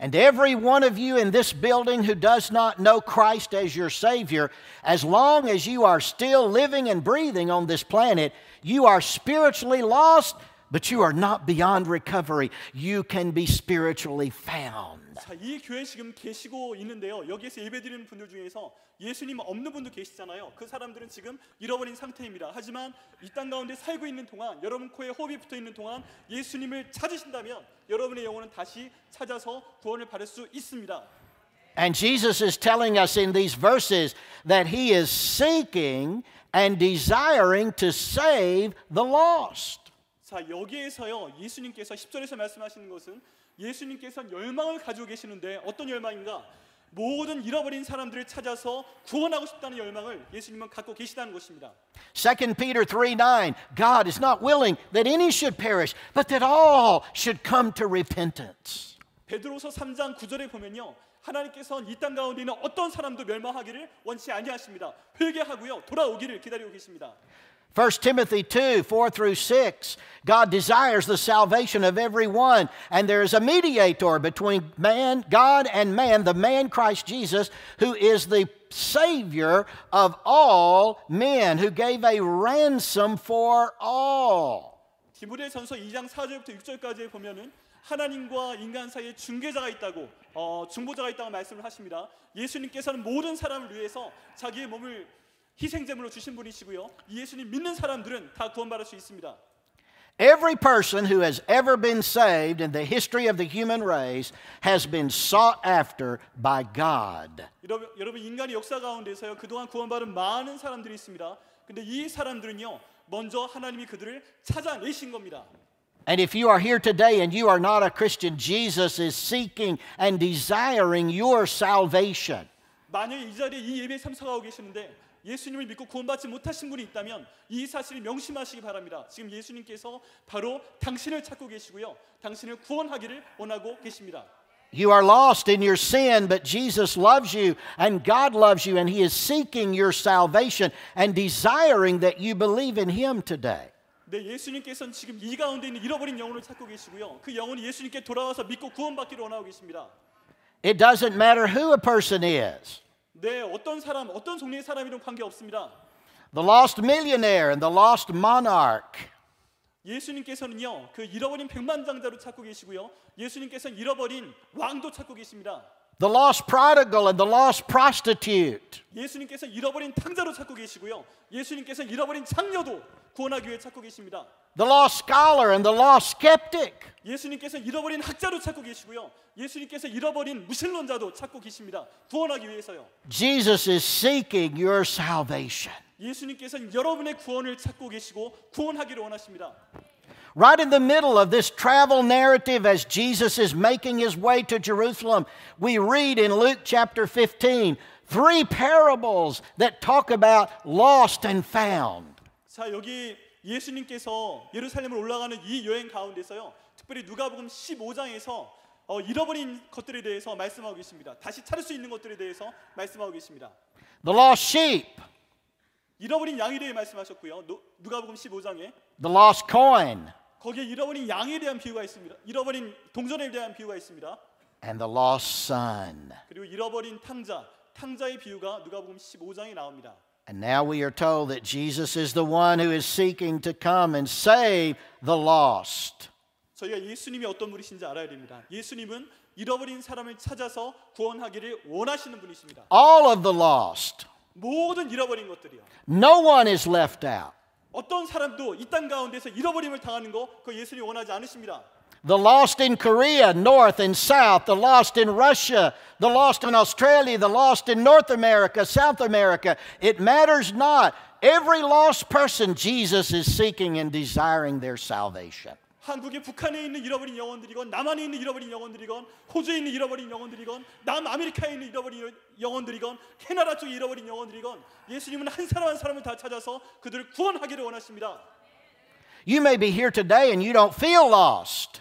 S2: And every one of you in this building who does not know Christ as your Savior, as long as you are still living and breathing on this planet, you are spiritually lost, but you are not beyond recovery. You can be spiritually found.
S3: 자, 이 교회 지금 계시고 있는데요. 여기에서 예배드리는 분들 중에서 예수님 없는 분도 계시잖아요. 그 사람들은 지금 잃어버린 상태입니다. 하지만 이 땅 가운데 살고 있는 동안, 여러분 코에 호흡이 붙어 있는 동안 예수님을 찾으신다면 여러분의 영혼은 다시 찾아서 구원을 받을 수 있습니다.
S2: And Jesus is telling us in these verses that He is seeking and desiring to save the lost.
S3: 자, 여기에서요. 예수님께서 10절에서 말씀하시는 것은 예수님께서는 열망을 가지고 계시는데 어떤 열망인가? 모든 잃어버린 사람들을 찾아서 구원하고 싶다는 열망을 예수님은 갖고 계시다는 것입니다.
S2: 2 Peter 3:9 God is not willing that any should perish, but that all should come to repentance.
S3: 베드로서 3장 9절에 보면요. 하나님께서는 이 땅 가운데 있는 어떤 사람도 멸망하기를 원치 아니하십니다. 회개하고요. 돌아오기를 기다리고 계십니다.
S2: 1 Timothy 2, 4 through 6, God desires the salvation of everyone, and there is a mediator between man, God and man, the man Christ Jesus, who is the Savior of all men, who gave a ransom for all.
S3: 디모데전서 2장 4절부터 6절까지에 보면은 하나님과 인간 사이에 중개자가 있다고, 중보자가 있다고 말씀을 하십니다. 예수님께서는 모든 사람을 위해서 자기의 몸을 희생제물로 주신 분이시고요. 이 예수님 믿는 사람들은 다 구원받을 수 있습니다.
S2: Every person who has ever been saved in the history of the human race has been sought after by God.
S3: 여러분 인간의 역사 가운데서요. 그동안 구원받은 많은 사람들이 있습니다. 근데 이 사람들은요. 먼저 하나님이 그들을 찾아내신 겁니다.
S2: And if you are here today and you are not a Christian, Jesus is seeking and desiring your salvation.
S3: 만약에 이 자리에 이 예배에 참석하고 계시는데 예수님을 믿고 구원받지 못하신 분이 있다면 이 사실을 명심하시기 바랍니다. 지금 예수님께서 바로 당신을 찾고 계시고요. 당신을 구원하기를 원하고 계십니다.
S2: You are lost in your sin, but Jesus loves you and God loves you and He is seeking your salvation and desiring that you believe in Him today.
S3: 네, 예수님께서는 지금 이 가운데 있는 잃어버린 영혼을 찾고 계시고요. 그 영혼이 예수님께 돌아와서 믿고 구원받기를 원하고 계십니다.
S2: It doesn't matter who a person is.
S3: 네, 어떤 사람, 어떤 종류의 사람이든 관계없습니다.
S2: The lost millionaire and the lost monarch.
S3: 예수님께서는요, 그 잃어버린 백만장자로 찾고 계시고요. 예수님께서는 잃어버린 왕도 찾고 계십니다.
S2: The lost prodigal and the lost prostitute.
S3: 예수님께서 잃어버린 탕자로 찾고 계시고요. 예수님께서 잃어버린 장녀도 구원하기 위해 찾고 계십니다.
S2: The lost scholar and the lost skeptic.
S3: 예수님께서 잃어버린 학자로 찾고 계시고요. 예수님께서 잃어버린 무신론자도 찾고 계십니다. 구원하기 위해서요.
S2: Jesus is seeking your salvation.
S3: 예수님께서는 여러분의 구원을 찾고 계시고 구원하기를 원하십니다.
S2: Right in the middle of this travel narrative as Jesus is making His way to Jerusalem, we read in Luke chapter 15 three parables that talk about lost and found.
S3: 자, 여기 예수님께서 예루살렘을 올라가는 이 여행 가운데서요. 특별히 누가복음 15장에서 잃어버린 것들에 대해서 말씀하고 계십니다. 다시 찾을 수 있는 것들에 대해서 말씀하고 계십니다.
S2: The lost sheep,
S3: 잃어버린 양에 대해 말씀하셨고요. 누가복음 15장에
S2: the lost coin,
S3: 거기에 잃어버린 양에 대한 비유가 있습니다. 잃어버린 동전에 대한 비유가 있습니다.
S2: and the lost son.
S3: 그리고 잃어버린 탕자의 비유가 누가복음 15장에 나옵니다.
S2: And now we are told that Jesus is the one who is seeking to come and save the lost.
S3: 저희가 예수님이 어떤 분이신지 알아야 됩니다. 예수님은 잃어버린 사람을 찾아서 구원하기를 원하시는 분이십니다.
S2: All of the lost.
S3: 모든 잃어버린 것들이요.
S2: No one is left out.
S3: 어떤 사람도 이 땅 가운데서 잃어버림을 당하는 거 그 예수님 원하지 않으십니다.
S2: The lost in Korea, north and south, the lost in Russia, the lost in Australia, the lost in North America, South America. It matters not. Every lost person, Jesus is seeking and desiring their salvation.
S3: 한국의 북한에 있는 잃어버린 영혼들이건 남한에 있는 잃어버린 영혼들이건 호주에 있는 잃어버린 영혼들이건 남아메리카에 있는 잃어버린 영혼들이건 캐나다 쪽에 잃어버린 영혼들이건 예수님은 한 사람 한 사람을 다 찾아서 그들을 구원하기를 원하십니다.
S2: You may be here today and you don't feel lost.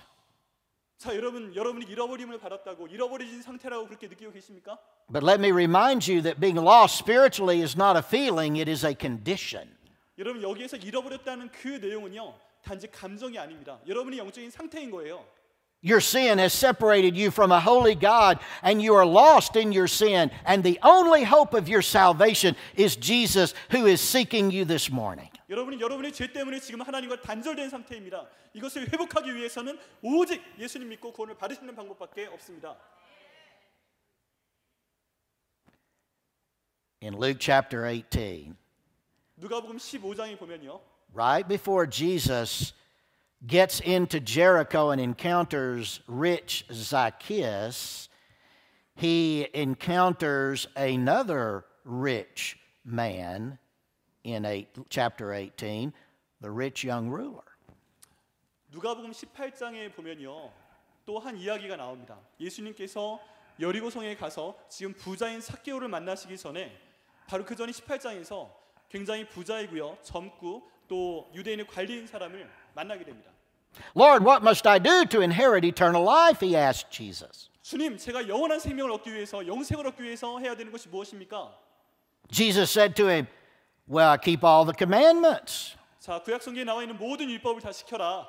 S3: 자, 여러분이 잃어버림을 받았다고 잃어버려진 상태라고 그렇게 느끼고 계십니까?
S2: But let me remind you that being lost spiritually is not a feeling, it is a condition.
S3: 여러분 여기에서 잃어버렸다는 그 내용은요. 단지 감정이 아닙니다. 여러분의 영적인 상태인 거예요.
S2: Your sin has separated you from a holy God and you are lost in your sin and the only hope of your salvation is Jesus who is seeking you this morning.
S3: 여러분의 죄 때문에 지금 하나님과 단절된 상태입니다. 이것을 회복하기 위해서는 오직 예수님 믿고 구원을 받으시는 방법밖에 없습니다.
S2: In Luke chapter 18,
S3: 누가복음 15장에 보면요.
S2: right before Jesus gets into Jericho and encounters rich Zacchaeus, he encounters another rich man in chapter 18, the rich young ruler.
S3: 누가복음 18장에 보면요. 또 한 이야기가 나옵니다. 예수님께서 여리고성에 가서 지금 부자인 삭개오를 만나시기 전에 바로 그 전에 18장에서 굉장히 부자이고요. 젊고 또 유대인의 관리인 사람을 만나게 됩니다.
S2: Lord, what must I do to inherit eternal life? He asked Jesus.
S3: 주님, 제가 영원한 생명을 얻기 위해서 영생을 얻기 위해서 해야 되는 것이 무엇입니까?
S2: Jesus said to him, well, I keep all the commandments.
S3: 자, 구약 성경에 나와 있는 모든 율법을 다 지켜라.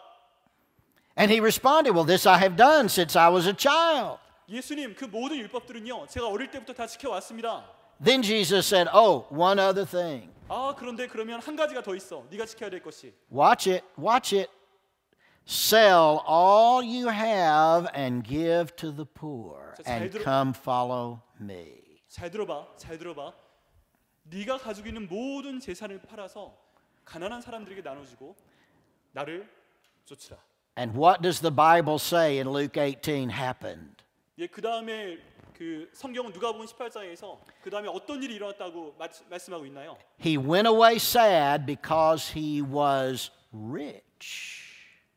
S2: And he responded, well, this I have done since I was a child.
S3: 예수님, 그 모든 율법들은요. 제가 어릴 때부터 다 지켜왔습니다.
S2: Then Jesus said, oh, one other thing.
S3: 아, 그런데 그러면 한 가지가 더 있어. 네가 지켜야 될 것이.
S2: Watch it, watch it. Sell all you have and give to the poor and come follow me.
S3: 잘 들어봐. 잘 들어봐. 네가 가지고 있는 모든 재산을 팔아서 가난한 사람들에게 나눠주고 나를 쫓으라.
S2: And what does the Bible say in Luke 18 happened?
S3: 예, 그 다음에 그 성경은 누가복음 18장에서 그 다음에 어떤 일이 일어났다고 말씀하고 있나요?
S2: He went away sad because he was rich.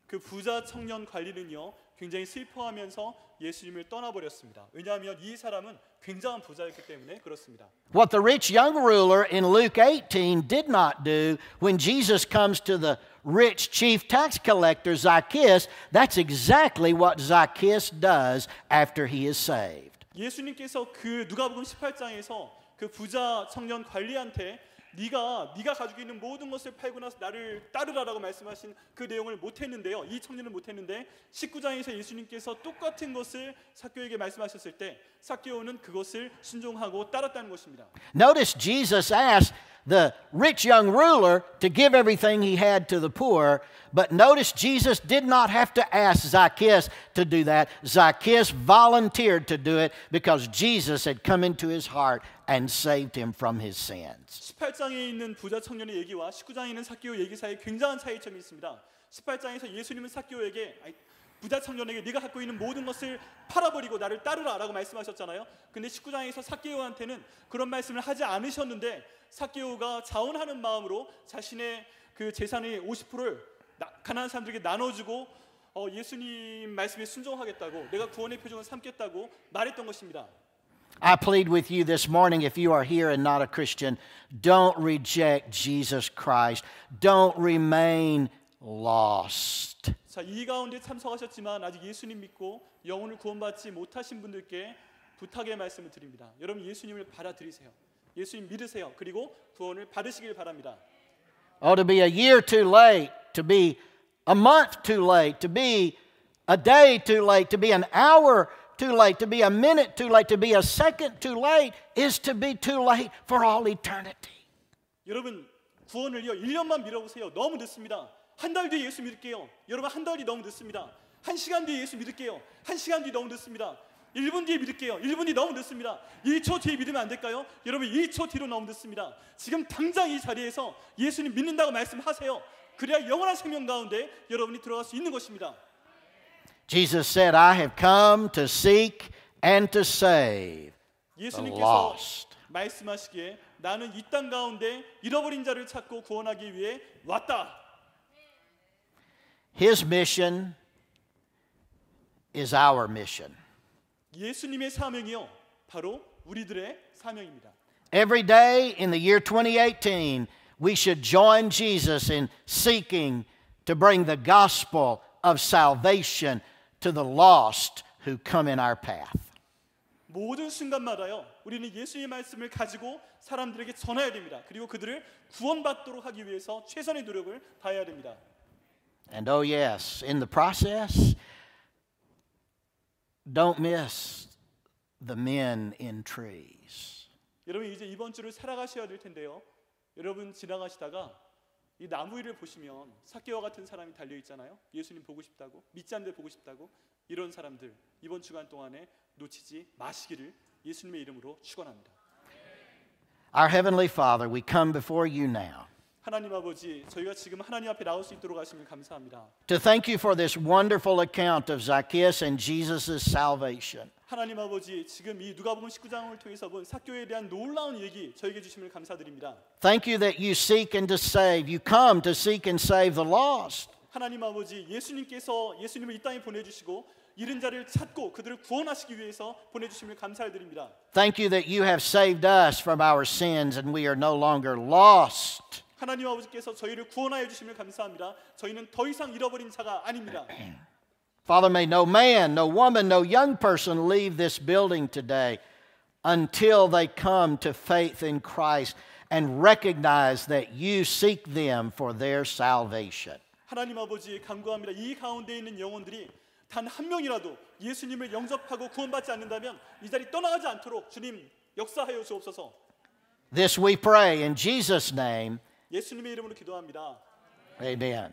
S3: 그 부자 청년 관리는요 굉장히 슬퍼하면서 예수님을 떠나버렸습니다. 왜냐하면 이 사람은 굉장한 부자였기 때문에 그렇습니다.
S2: What the rich young ruler in Luke 18 did not do when Jesus comes to the rich chief tax collector Zacchaeus, that's exactly what Zacchaeus does after he is saved.
S3: 예수님께서 그 누가복음 18장에서 그 부자 청년 관리한테 네가 가지고 있는 모든 것을 팔고 나서 나를 따르라라고 말씀하신 그 내용을 못했는데요. 이 청년은 못했는데 19장에서 예수님께서 똑같은 것을 삭개오에게 말씀하셨을 때 삭개오는 그것을 순종하고 따랐다는 것입니다.
S2: Notice Jesus asked the rich young ruler to give everything he had to the poor, but notice Jesus did not have to ask Zacchaeus to do that. Zacchaeus volunteered to do it because Jesus had come into his heart and saved him from his sins.
S3: 18장에 있는 부자 청년의 얘기와 19장에 있는 삭개오 얘기 사이에 굉장한 차이점이 있습니다. 18장에서 예수님은 삭개오에게 부자 청년에게 네가 갖고 있는 모든 것을 팔아버리고 나를 따르라라고 말씀하셨잖아요. 근데 19장에서 삭개오한테는 그런 말씀을 하지 않으셨는데 삭개오가 자원하는 마음으로 자신의 그 재산의 50%를 가난한 사람들에게 나눠주고 예수님 말씀에 순종하겠다고 내가 구원의 표적을 삼겠다고 말했던 것입니다.
S2: I plead with you this morning, if you are here and not a Christian, don't reject Jesus Christ. Don't remain lost.
S3: 자, 이 가운데 참석하셨지만 아직 예수님 믿고 영혼을 구원받지 못하신 분들께 부탁의 말씀을 드립니다. 여러분 예수님을 받아들이세요. 예수님 믿으세요. 그리고 구원을 받으시길 바랍니다.
S2: Oh, to be a year too late, to be a month too late, to be a day too late, to be an hour too late, to be a minute too late, to be a second too late is to be too late for all eternity.
S3: 여러분 구원을요 1년만 미뤄보세요. 너무 늦습니다. 한 달 뒤에 예수 믿을게요. 여러분 한 달 뒤 너무 늦습니다. 1시간 뒤에 예수 믿을게요. 1시간 뒤 너무 늦습니다. 1분 뒤에 믿을게요. 1분 뒤 너무 늦습니다. 1초 뒤에 믿으면 안 될까요? 여러분 1초 뒤로 너무 늦습니다. 지금 당장 이 자리에서 예수님 믿는다고 말씀하세요. 그래야 영원한 생명 가운데 여러분이 들어갈 수 있는 것입니다.
S2: Jesus said, I have come to seek and to save the
S3: 예수님께서
S2: lost.
S3: 말씀하시기에 나는 이 땅 가운데 잃어버린 자를 찾고 구원하기 위해 왔다.
S2: His mission is our mission.
S3: 예수님의 사명이요 바로 우리들의 사명입니다.
S2: Every day in the year 2018, we should join Jesus in seeking to bring the gospel of salvation to the lost who come in our path.
S3: 모든 순간마다요 우리는 예수님의 말씀을 가지고 사람들에게 전해야 됩니다. 그리고 그들을 구원받도록 하기 위해서 최선의 노력을 다해야 됩니다.
S2: And oh yes, in the process, don't miss the men in trees.
S3: 여러분 이제 이번 주를 살아가셔야 될 텐데요. 여러분 지나가시다가 이 나무 위를 보시면 삭개오와 같은 사람이 달려 있잖아요. 예수님 보고 싶다고, 믿지 않는데 보고 싶다고. 이런 사람들 이번 주간 동안에 놓치지 마시기를 예수님의 이름으로 축원합니다.
S2: Our Heavenly Father, we come before you now.
S3: 하나님 아버지, 저희가 지금 하나님 앞에 나올 수 있도록 하시면 감사합니다.
S2: To thank you for this wonderful account of Zacchaeus and Jesus' salvation.
S3: 하나님 아버지, 지금 이 누가복음 19장을 통해서 본 삭개오에 대한 놀라운 얘기 저에게 주심을 감사드립니다.
S2: Thank you that you seek and to save. You come to seek and save the lost.
S3: 하나님 아버지, 예수님께서 예수님을 이 땅에 보내주시고 잃은 자를 찾고 그들을 구원하시기 위해서 보내주심을 감사드립니다.
S2: Thank you that you have saved us from our sins and we are no longer lost.
S3: 하나님 아버지께서 저희를 구원하여 주심을 감사합니다. 저희는 더 이상 잃어버린 자가 아닙니다.
S2: Father, may no man, no woman, no young person leave this building today until they come to faith in Christ and recognize that you seek them for their salvation.
S3: 하나님 아버지 간구합니다. 이 가운데 있는 영혼들이 단 한 명이라도 예수님을 영접하고 구원받지 않는다면 이 자리 떠나가지 않도록 주님 역사하여 주옵소서.
S2: This we pray in Jesus' name.
S3: 예수님의 이름으로 기도합니다.
S2: Amen.